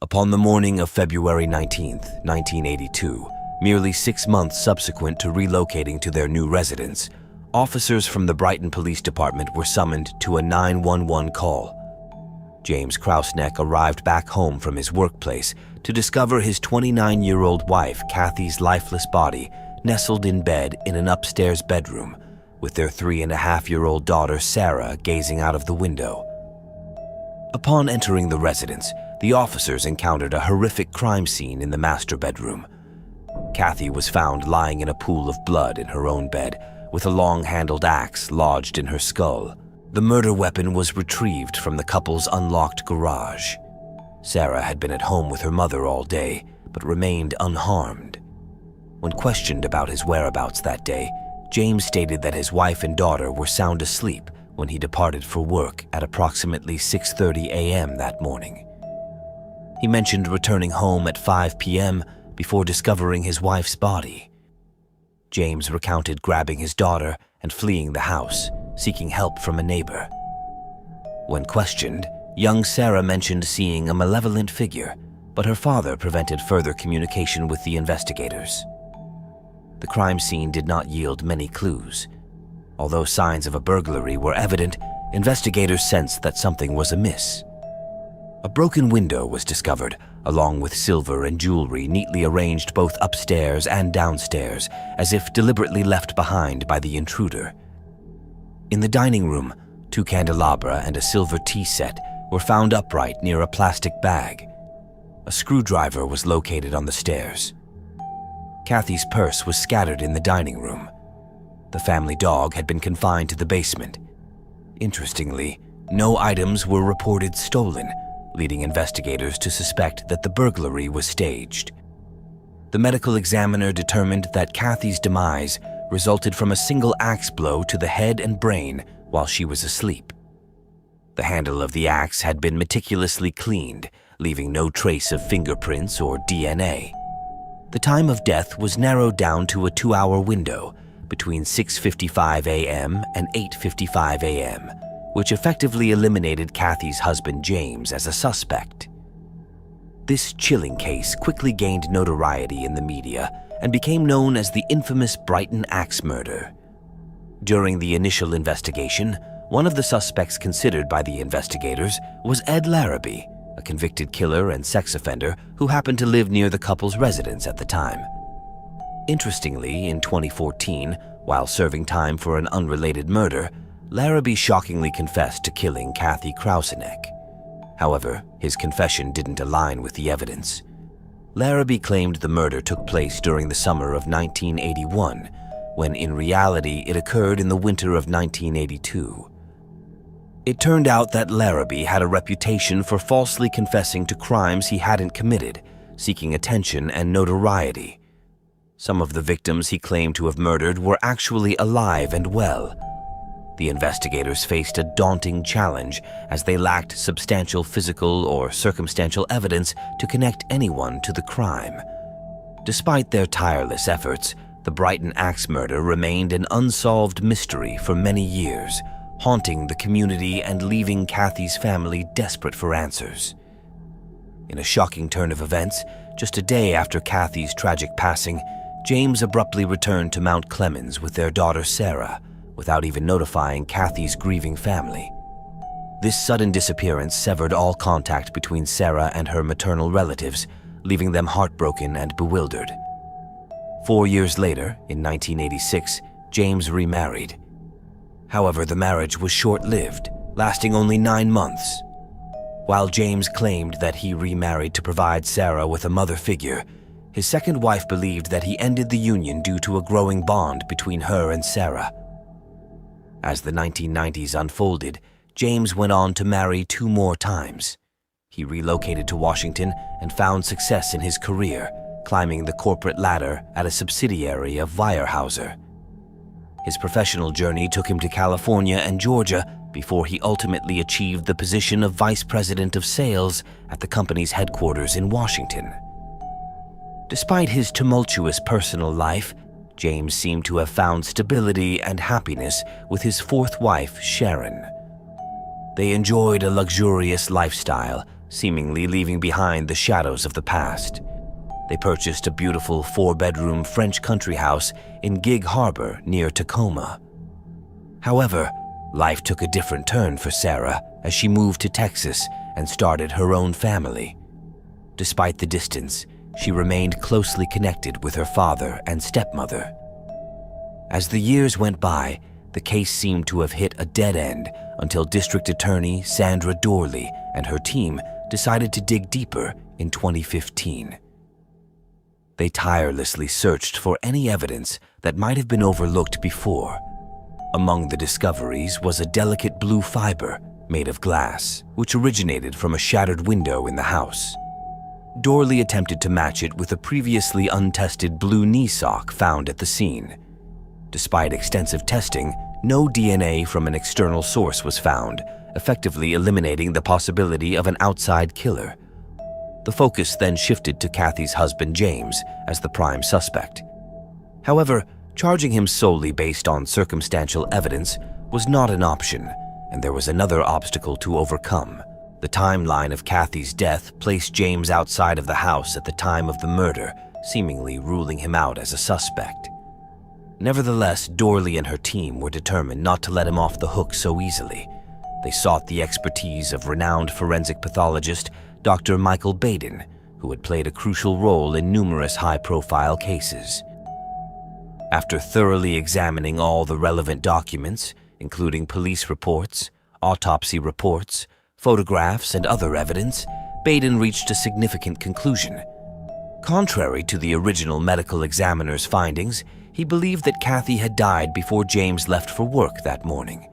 Upon the morning of February 19, 1982, merely 6 months subsequent to relocating to their new residence, officers from the Brighton Police Department were summoned to a 911 call. James Krauseneck arrived back home from his workplace to discover his 29-year-old wife, Kathy's lifeless body, nestled in bed in an upstairs bedroom, with their 3.5-year-old daughter, Sarah, gazing out of the window. Upon entering the residence, the officers encountered a horrific crime scene in the master bedroom. Kathy was found lying in a pool of blood in her own bed, with a long-handled axe lodged in her skull. The murder weapon was retrieved from the couple's unlocked garage. Sarah had been at home with her mother all day, but remained unharmed. When questioned about his whereabouts that day, James stated that his wife and daughter were sound asleep when he departed for work at approximately 6:30 a.m. that morning. He mentioned returning home at 5 p.m. before discovering his wife's body. James recounted grabbing his daughter and fleeing the house, seeking help from a neighbor. When questioned, young Sarah mentioned seeing a malevolent figure, but her father prevented further communication with the investigators. The crime scene did not yield many clues. Although signs of a burglary were evident, investigators sensed that something was amiss. A broken window was discovered, along with silver and jewelry neatly arranged both upstairs and downstairs, as if deliberately left behind by the intruder. In the dining room, 2 candelabra and a silver tea set were found upright near a plastic bag. A screwdriver was located on the stairs. Kathy's purse was scattered in the dining room. The family dog had been confined to the basement. Interestingly, no items were reported stolen, leading investigators to suspect that the burglary was staged. The medical examiner determined that Kathy's demise resulted from a single axe blow to the head and brain while she was asleep. The handle of the axe had been meticulously cleaned, leaving no trace of fingerprints or DNA. The time of death was narrowed down to a 2-hour window between 6:55 a.m. and 8:55 a.m., which effectively eliminated Kathy's husband James as a suspect. This chilling case quickly gained notoriety in the media and became known as the infamous Brighton axe murder. During the initial investigation, one of the suspects considered by the investigators was Ed Larrabee, a convicted killer and sex offender who happened to live near the couple's residence at the time. Interestingly, in 2014, while serving time for an unrelated murder, Larrabee shockingly confessed to killing Kathy Krauseneck. However, his confession didn't align with the evidence. Larrabee claimed the murder took place during the summer of 1981, when in reality it occurred in the winter of 1982. It turned out that Larrabee had a reputation for falsely confessing to crimes he hadn't committed, seeking attention and notoriety. Some of the victims he claimed to have murdered were actually alive and well. The investigators faced a daunting challenge as they lacked substantial physical or circumstantial evidence to connect anyone to the crime. Despite their tireless efforts, the Brighton axe murder remained an unsolved mystery for many years, haunting the community and leaving Kathy's family desperate for answers. In a shocking turn of events, just a day after Kathy's tragic passing, James abruptly returned to Mount Clemens with their daughter Sarah, without even notifying Kathy's grieving family. This sudden disappearance severed all contact between Sarah and her maternal relatives, leaving them heartbroken and bewildered. 4 years later, in 1986, James remarried. However, the marriage was short-lived, lasting only 9 months. While James claimed that he remarried to provide Sarah with a mother figure, his second wife believed that he ended the union due to a growing bond between her and Sarah. As the 1990s unfolded, James went on to marry 2 more times. He relocated to Washington and found success in his career, climbing the corporate ladder at a subsidiary of Weyerhaeuser. His professional journey took him to California and Georgia before he ultimately achieved the position of vice president of sales at the company's headquarters in Washington. Despite his tumultuous personal life, James seemed to have found stability and happiness with his 4th wife, Sharon. They enjoyed a luxurious lifestyle, seemingly leaving behind the shadows of the past. They purchased a beautiful 4-bedroom French country house in Gig Harbor near Tacoma. However, life took a different turn for Sarah as she moved to Texas and started her own family. Despite the distance, she remained closely connected with her father and stepmother. As the years went by, the case seemed to have hit a dead end until District Attorney Sandra Dorley and her team decided to dig deeper in 2015. They tirelessly searched for any evidence that might have been overlooked before. Among the discoveries was a delicate blue fiber made of glass, which originated from a shattered window in the house. Dorley attempted to match it with a previously untested blue knee sock found at the scene. Despite extensive testing, no DNA from an external source was found, effectively eliminating the possibility of an outside killer. The focus then shifted to Kathy's husband James as the prime suspect. However, charging him solely based on circumstantial evidence was not an option, and there was another obstacle to overcome. The timeline of Kathy's death placed James outside of the house at the time of the murder, seemingly ruling him out as a suspect. Nevertheless, Dorley and her team were determined not to let him off the hook so easily. They sought the expertise of renowned forensic pathologist Dr. Michael Baden, who had played a crucial role in numerous high-profile cases. After thoroughly examining all the relevant documents, including police reports, autopsy reports, photographs, and other evidence, Baden reached a significant conclusion. Contrary to the original medical examiner's findings, he believed that Kathy had died before James left for work that morning.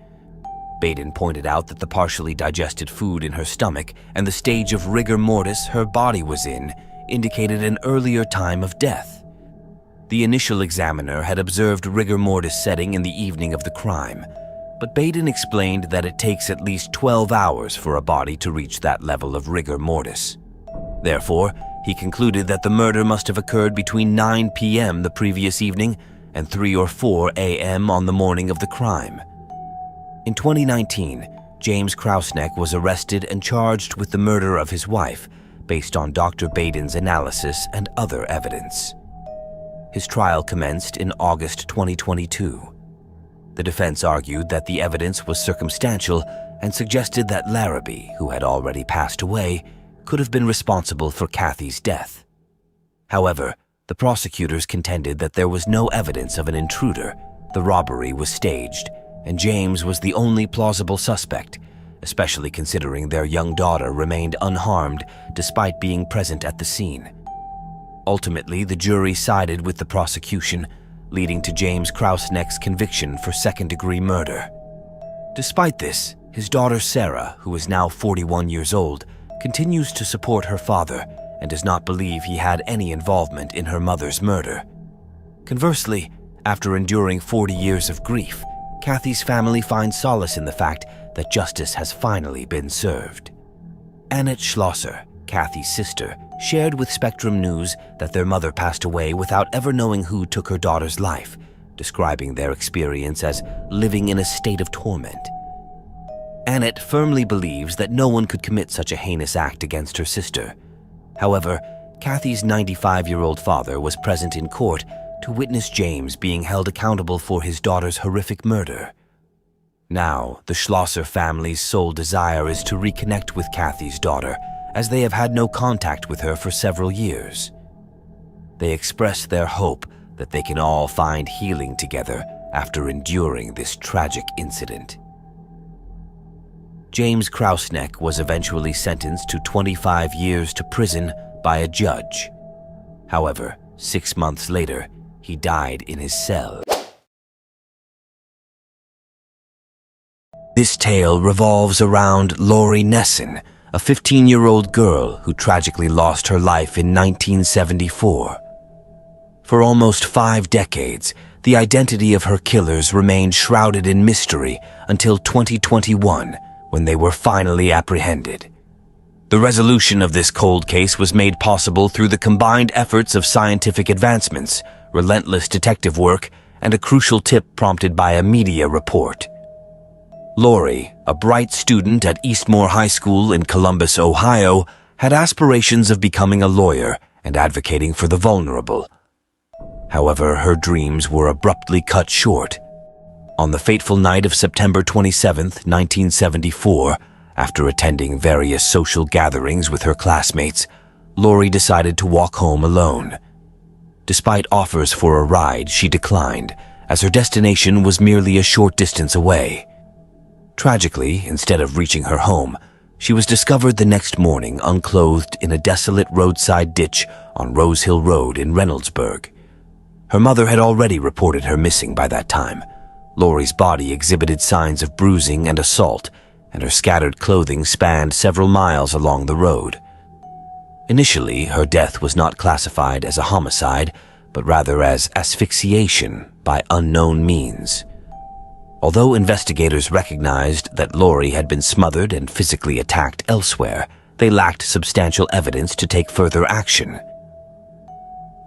Baden pointed out that the partially digested food in her stomach and the stage of rigor mortis her body was in indicated an earlier time of death. The initial examiner had observed rigor mortis setting in the evening of the crime, but Baden explained that it takes at least 12 hours for a body to reach that level of rigor mortis. Therefore, he concluded that the murder must have occurred between 9 p.m. the previous evening and 3 or 4 a.m. on the morning of the crime. In 2019, James Krausneck was arrested and charged with the murder of his wife based on Dr. Baden's analysis and other evidence. His trial commenced in August 2022. The defense argued that the evidence was circumstantial and suggested that Larrabee, who had already passed away, could have been responsible for Kathy's death. However, the prosecutors contended that there was no evidence of an intruder, the robbery was staged, and James was the only plausible suspect, especially considering their young daughter remained unharmed despite being present at the scene. Ultimately, the jury sided with the prosecution, leading to James Krausneck's conviction for second-degree murder. Despite this, his daughter Sarah, who is now 41 years old, continues to support her father and does not believe he had any involvement in her mother's murder. Conversely, after enduring 40 years of grief, Kathy's family finds solace in the fact that justice has finally been served. Annette Schlosser, Kathy's sister, shared with Spectrum News that their mother passed away without ever knowing who took her daughter's life, describing their experience as living in a state of torment. Annette firmly believes that no one could commit such a heinous act against her sister. However, Kathy's 95-year-old father was present in court to witness James being held accountable for his daughter's horrific murder. Now, the Schlosser family's sole desire is to reconnect with Kathy's daughter, as they have had no contact with her for several years. They express their hope that they can all find healing together after enduring this tragic incident. James Krausneck was eventually sentenced to 25 years to prison by a judge. However, 6 months later, he died in his cell. This tale revolves around Lori Nessen, a 15-year-old girl who tragically lost her life in 1974. For almost 5 decades, the identity of her killers remained shrouded in mystery until 2021, when they were finally apprehended. The resolution of this cold case was made possible through the combined efforts of scientific advancements, relentless detective work, and a crucial tip prompted by a media report. Lori, a bright student at Eastmore High School in Columbus, Ohio, had aspirations of becoming a lawyer and advocating for the vulnerable. However, her dreams were abruptly cut short. On the fateful night of September 27, 1974, after attending various social gatherings with her classmates, Lori decided to walk home alone. Despite offers for a ride, she declined, as her destination was merely a short distance away. Tragically, instead of reaching her home, she was discovered the next morning unclothed in a desolate roadside ditch on Rose Hill Road in Reynoldsburg. Her mother had already reported her missing by that time. Lori's body exhibited signs of bruising and assault, and her scattered clothing spanned several miles along the road. Initially, her death was not classified as a homicide, but rather as asphyxiation by unknown means. Although investigators recognized that Lori had been smothered and physically attacked elsewhere, they lacked substantial evidence to take further action.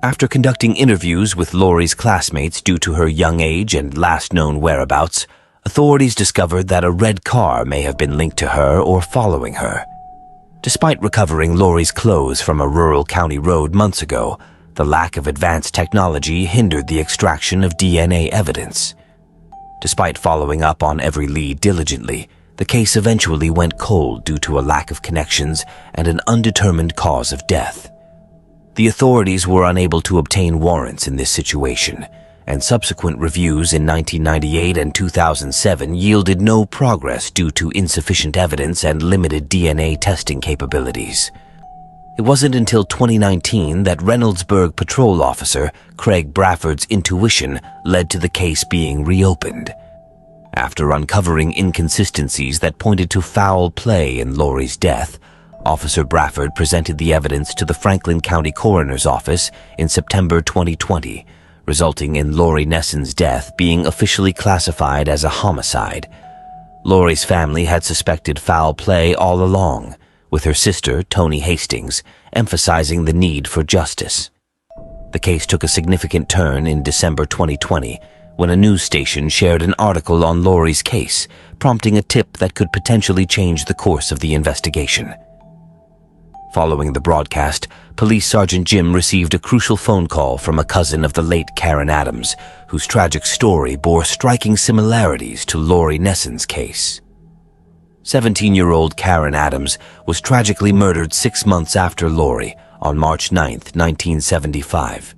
After conducting interviews with Lori's classmates due to her young age and last known whereabouts, authorities discovered that a red car may have been linked to her or following her. Despite recovering Lori's clothes from a rural county road months ago, the lack of advanced technology hindered the extraction of DNA evidence. Despite following up on every lead diligently, the case eventually went cold due to a lack of connections and an undetermined cause of death. The authorities were unable to obtain warrants in this situation, and subsequent reviews in 1998 and 2007 yielded no progress due to insufficient evidence and limited DNA testing capabilities. It wasn't until 2019 that Reynoldsburg patrol officer Craig Brafford's intuition led to the case being reopened. After uncovering inconsistencies that pointed to foul play in Lori's death, Officer Brafford presented the evidence to the Franklin County Coroner's Office in September 2020, resulting in Lori Nessen's death being officially classified as a homicide. Lori's family had suspected foul play all along, with her sister, Toni Hastings, emphasizing the need for justice. The case took a significant turn in December 2020 when a news station shared an article on Lori's case, prompting a tip that could potentially change the course of the investigation. Following the broadcast, Police Sergeant Jim received a crucial phone call from a cousin of the late Karen Adams, whose tragic story bore striking similarities to Lori Nessen's case. 17-year-old Karen Adams was tragically murdered 6 months after Lori on March 9, 1975.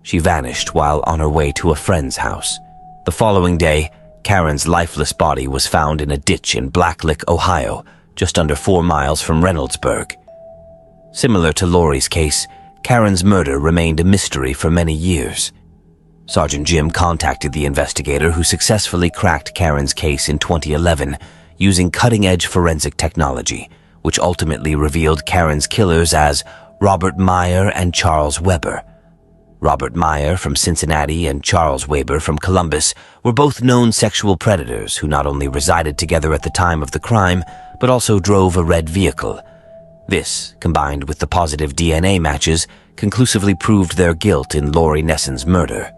She vanished while on her way to a friend's house. The following day, Karen's lifeless body was found in a ditch in Blacklick, Ohio, just under 4 miles from Reynoldsburg. Similar to Lori's case, Karen's murder remained a mystery for many years. Sergeant Jim contacted the investigator who successfully cracked Karen's case in 2011 using cutting-edge forensic technology, which ultimately revealed Karen's killers as Robert Meyer and Charles Weber. Robert Meyer from Cincinnati and Charles Weber from Columbus were both known sexual predators who not only resided together at the time of the crime, but also drove a red vehicle. This, combined with the positive DNA matches, conclusively proved their guilt in Lori Nessen's murder.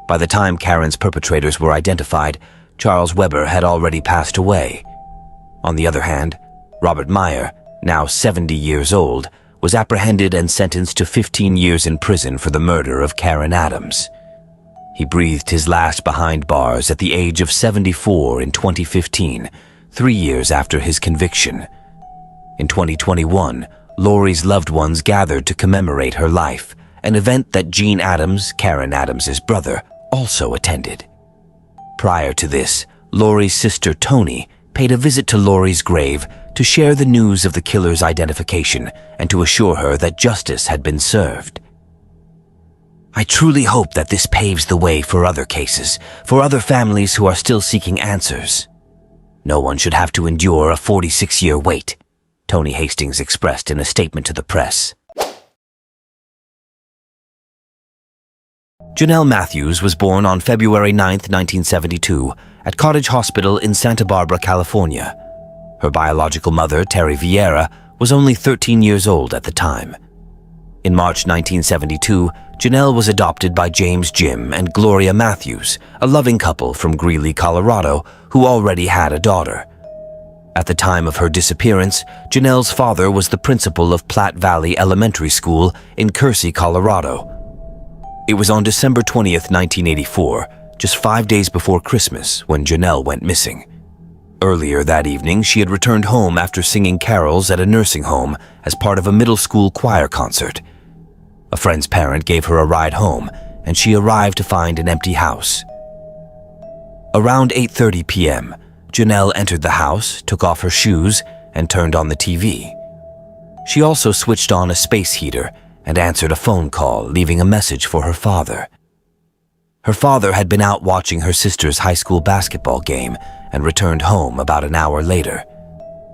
By the time Karen's perpetrators were identified, Charles Weber had already passed away. On the other hand, Robert Meyer, now 70 years old, was apprehended and sentenced to 15 years in prison for the murder of Karen Adams. He breathed his last behind bars at the age of 74 in 2015, 3 years after his conviction. In 2021, Lori's loved ones gathered to commemorate her life, an event that Gene Adams, Karen Adams's brother, also attended. Prior to this, Lori's sister Toni paid a visit to Lori's grave to share the news of the killer's identification and to assure her that justice had been served. "I truly hope that this paves the way for other cases, for other families who are still seeking answers. No one should have to endure a 46-year wait," Toni Hastings expressed in a statement to the press. Janelle Matthews was born on February 9, 1972, at Cottage Hospital in Santa Barbara, California. Her biological mother, Terry Vieira, was only 13 years old at the time. In March 1972, Janelle was adopted by James Jim and Gloria Matthews, a loving couple from Greeley, Colorado, who already had a daughter. At the time of her disappearance, Janelle's father was the principal of Platte Valley Elementary School in Kersey, Colorado. It was on December 20th, 1984, just 5 days before Christmas, when Janelle went missing. Earlier that evening, she had returned home after singing carols at a nursing home as part of a middle school choir concert. A friend's parent gave her a ride home, and she arrived to find an empty house. Around 8:30 p.m., Janelle entered the house, took off her shoes, and turned on the TV. She also switched on a space heater and answered a phone call, leaving a message for her father. Her father had been out watching her sister's high school basketball game and returned home about an hour later.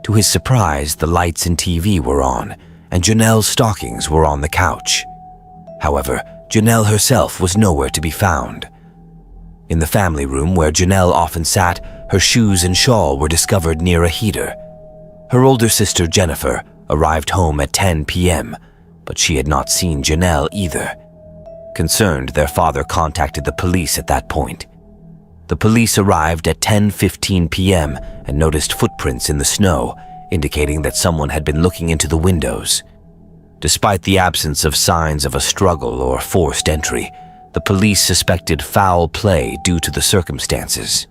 To his surprise, the lights and TV were on, and Janelle's stockings were on the couch. However, Janelle herself was nowhere to be found. In the family room where Janelle often sat, her shoes and shawl were discovered near a heater. Her older sister, Jennifer, arrived home at 10 p.m., but she had not seen Janelle either. Concerned, their father contacted the police at that point. The police arrived at 10:15 p.m. and noticed footprints in the snow, indicating that someone had been looking into the windows. Despite the absence of signs of a struggle or forced entry, the police suspected foul play due to the circumstances.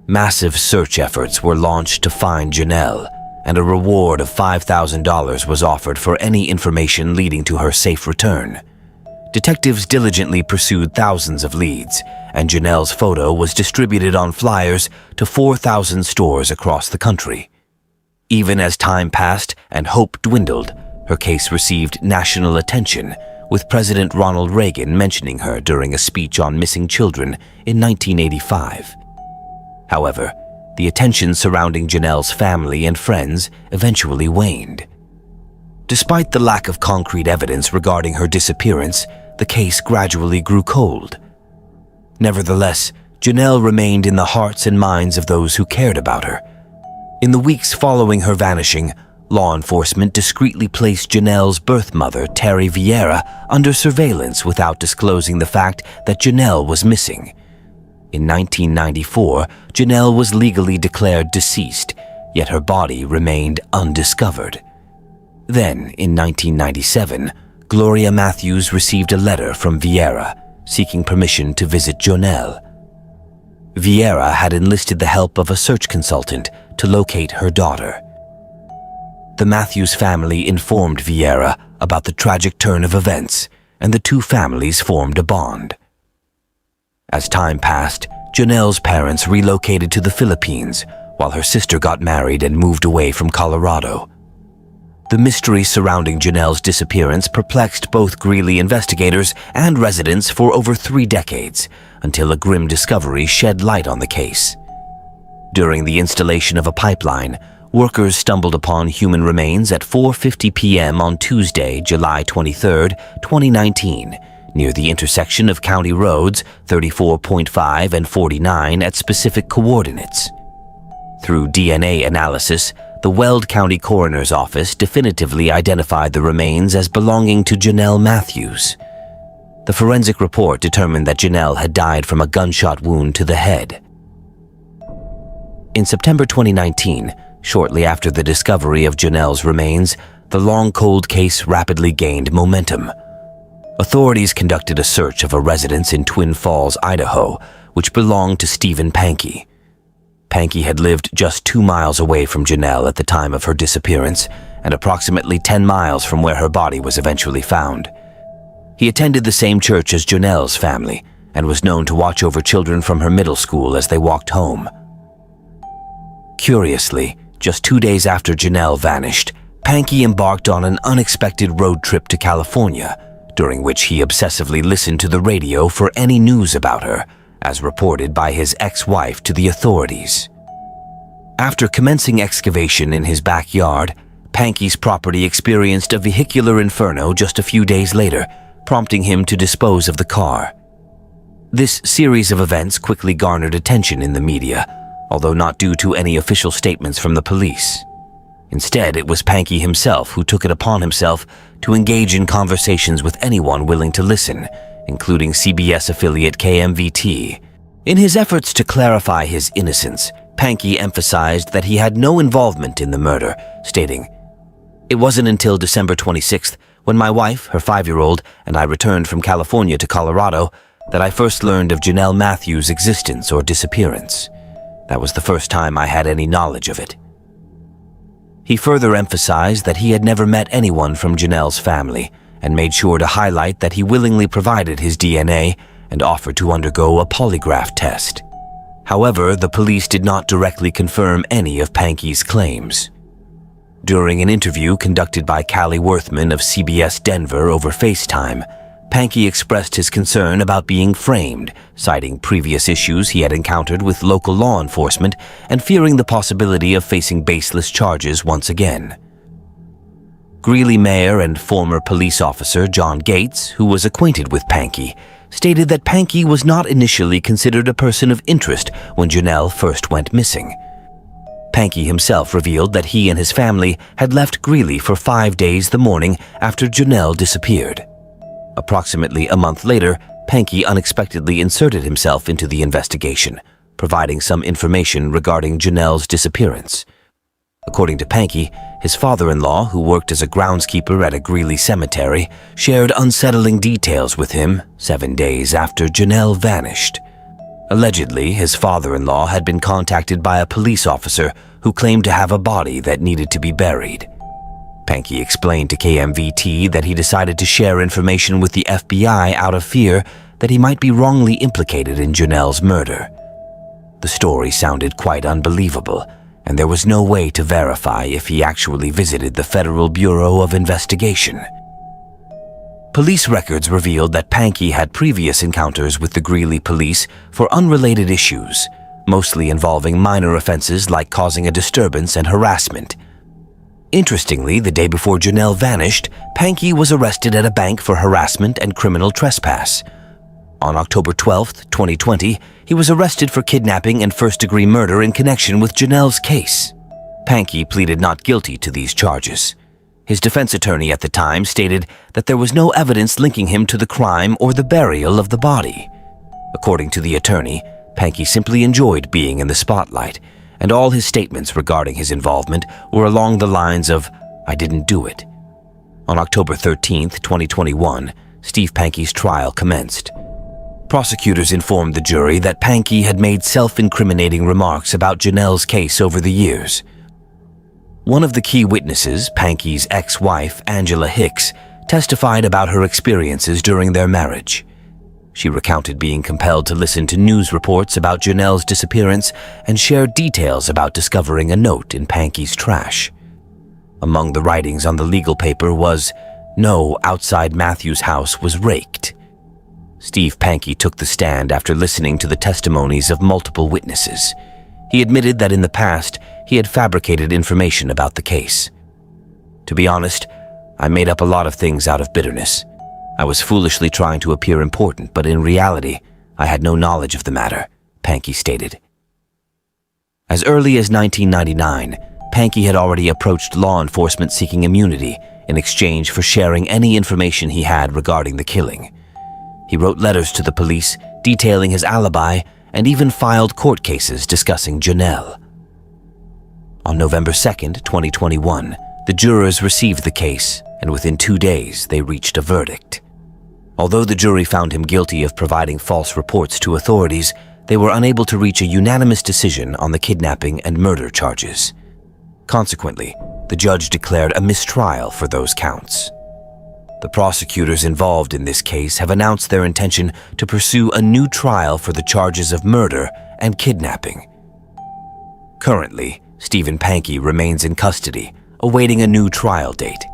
Massive search efforts were launched to find Janelle, and a reward of $5,000 was offered for any information leading to her safe return. Detectives diligently pursued thousands of leads, and Janelle's photo was distributed on flyers to 4,000 stores across the country. Even as time passed and hope dwindled, her case received national attention, with President Ronald Reagan mentioning her during a speech on missing children in 1985. However, the attention surrounding Janelle's family and friends eventually waned. Despite the lack of concrete evidence regarding her disappearance, the case gradually grew cold. Nevertheless, Janelle remained in the hearts and minds of those who cared about her. In the weeks following her vanishing, law enforcement discreetly placed Janelle's birth mother, Terry Vieira, under surveillance without disclosing the fact that Janelle was missing. In 1994, Janelle was legally declared deceased, yet her body remained undiscovered. Then, in 1997, Gloria Matthews received a letter from Vieira seeking permission to visit Janelle. Vieira had enlisted the help of a search consultant to locate her daughter. The Matthews family informed Vieira about the tragic turn of events, and the two families formed a bond. As time passed, Janelle's parents relocated to the Philippines, while her sister got married and moved away from Colorado. The mystery surrounding Janelle's disappearance perplexed both Greeley investigators and residents for over 3 decades, until a grim discovery shed light on the case. During the installation of a pipeline, workers stumbled upon human remains at 4:50 p.m. on Tuesday, July 23, 2019, near the intersection of County Roads 34.5 and 49 at specific coordinates. Through DNA analysis, the Weld County Coroner's Office definitively identified the remains as belonging to Janelle Matthews. The forensic report determined that Janelle had died from a gunshot wound to the head. In September 2019, shortly after the discovery of Janelle's remains, the long cold case rapidly gained momentum. Authorities conducted a search of a residence in Twin Falls, Idaho, which belonged to Stephen Panky. Panky had lived just 2 miles away from Janelle at the time of her disappearance, and approximately 10 miles from where her body was eventually found. He attended the same church as Janelle's family, and was known to watch over children from her middle school as they walked home. Curiously, just 2 days after Janelle vanished, Panky embarked on an unexpected road trip to California, during which he obsessively listened to the radio for any news about her, as reported by his ex-wife to the authorities. After commencing excavation in his backyard, Panky's property experienced a vehicular inferno just a few days later, prompting him to dispose of the car. This series of events quickly garnered attention in the media, although not due to any official statements from the police. Instead, it was Panky himself who took it upon himself to engage in conversations with anyone willing to listen, including CBS affiliate KMVT. In his efforts to clarify his innocence, Panky emphasized that he had no involvement in the murder, stating, "It wasn't until December 26th, when my wife, her 5-year-old, and I returned from California to Colorado, that I first learned of Janelle Matthews' existence or disappearance. That was the first time I had any knowledge of it." He further emphasized that he had never met anyone from Janelle's family, and made sure to highlight that he willingly provided his DNA and offered to undergo a polygraph test. However, the police did not directly confirm any of Panky's claims. During an interview conducted by Callie Worthman of CBS Denver over FaceTime, Panky expressed his concern about being framed, citing previous issues he had encountered with local law enforcement and fearing the possibility of facing baseless charges once again. Greeley Mayor and former police officer John Gates, who was acquainted with Panky, stated that Panky was not initially considered a person of interest when Janelle first went missing. Panky himself revealed that he and his family had left Greeley for 5 days the morning after Janelle disappeared. Approximately a month later, Panky unexpectedly inserted himself into the investigation, providing some information regarding Janelle's disappearance. According to Panky, his father-in-law, who worked as a groundskeeper at a Greeley cemetery, shared unsettling details with him 7 days after Janelle vanished. Allegedly, his father-in-law had been contacted by a police officer who claimed to have a body that needed to be buried. Panky explained to KMVT that he decided to share information with the FBI out of fear that he might be wrongly implicated in Janelle's murder. The story sounded quite unbelievable, and there was no way to verify if he actually visited the Federal Bureau of Investigation. Police records revealed that Panky had previous encounters with the Greeley police for unrelated issues, mostly involving minor offenses like causing a disturbance and harassment. Interestingly, the day before Janelle vanished, Panky was arrested at a bank for harassment and criminal trespass. On October 12, 2020, he was arrested for kidnapping and first-degree murder in connection with Janelle's case. Panky pleaded not guilty to these charges. His defense attorney at the time stated that there was no evidence linking him to the crime or the burial of the body. According to the attorney, Panky simply enjoyed being in the spotlight, and all his statements regarding his involvement were along the lines of, "I didn't do it." On October 13, 2021, Steve Panky's trial commenced. Prosecutors informed the jury that Panky had made self-incriminating remarks about Janelle's case over the years. One of the key witnesses, Panky's ex-wife, Ally Hicks, testified about her experiences during their marriage. She recounted being compelled to listen to news reports about Janelle's disappearance and shared details about discovering a note in Panky's trash. Among the writings on the legal paper was, "No outside Matthews' house was raked." Steve Panky took the stand after listening to the testimonies of multiple witnesses. He admitted that in the past, he had fabricated information about the case. "To be honest, I made up a lot of things out of bitterness. I was foolishly trying to appear important, but in reality, I had no knowledge of the matter," Panky stated. As early as 1999, Panky had already approached law enforcement seeking immunity in exchange for sharing any information he had regarding the killing. He wrote letters to the police detailing his alibi and even filed court cases discussing Janelle. On November 2, 2021, the jurors received the case, and within 2 days, they reached a verdict. Although the jury found him guilty of providing false reports to authorities, they were unable to reach a unanimous decision on the kidnapping and murder charges. Consequently, the judge declared a mistrial for those counts. The prosecutors involved in this case have announced their intention to pursue a new trial for the charges of murder and kidnapping. Currently, Stephen Panky remains in custody, awaiting a new trial date.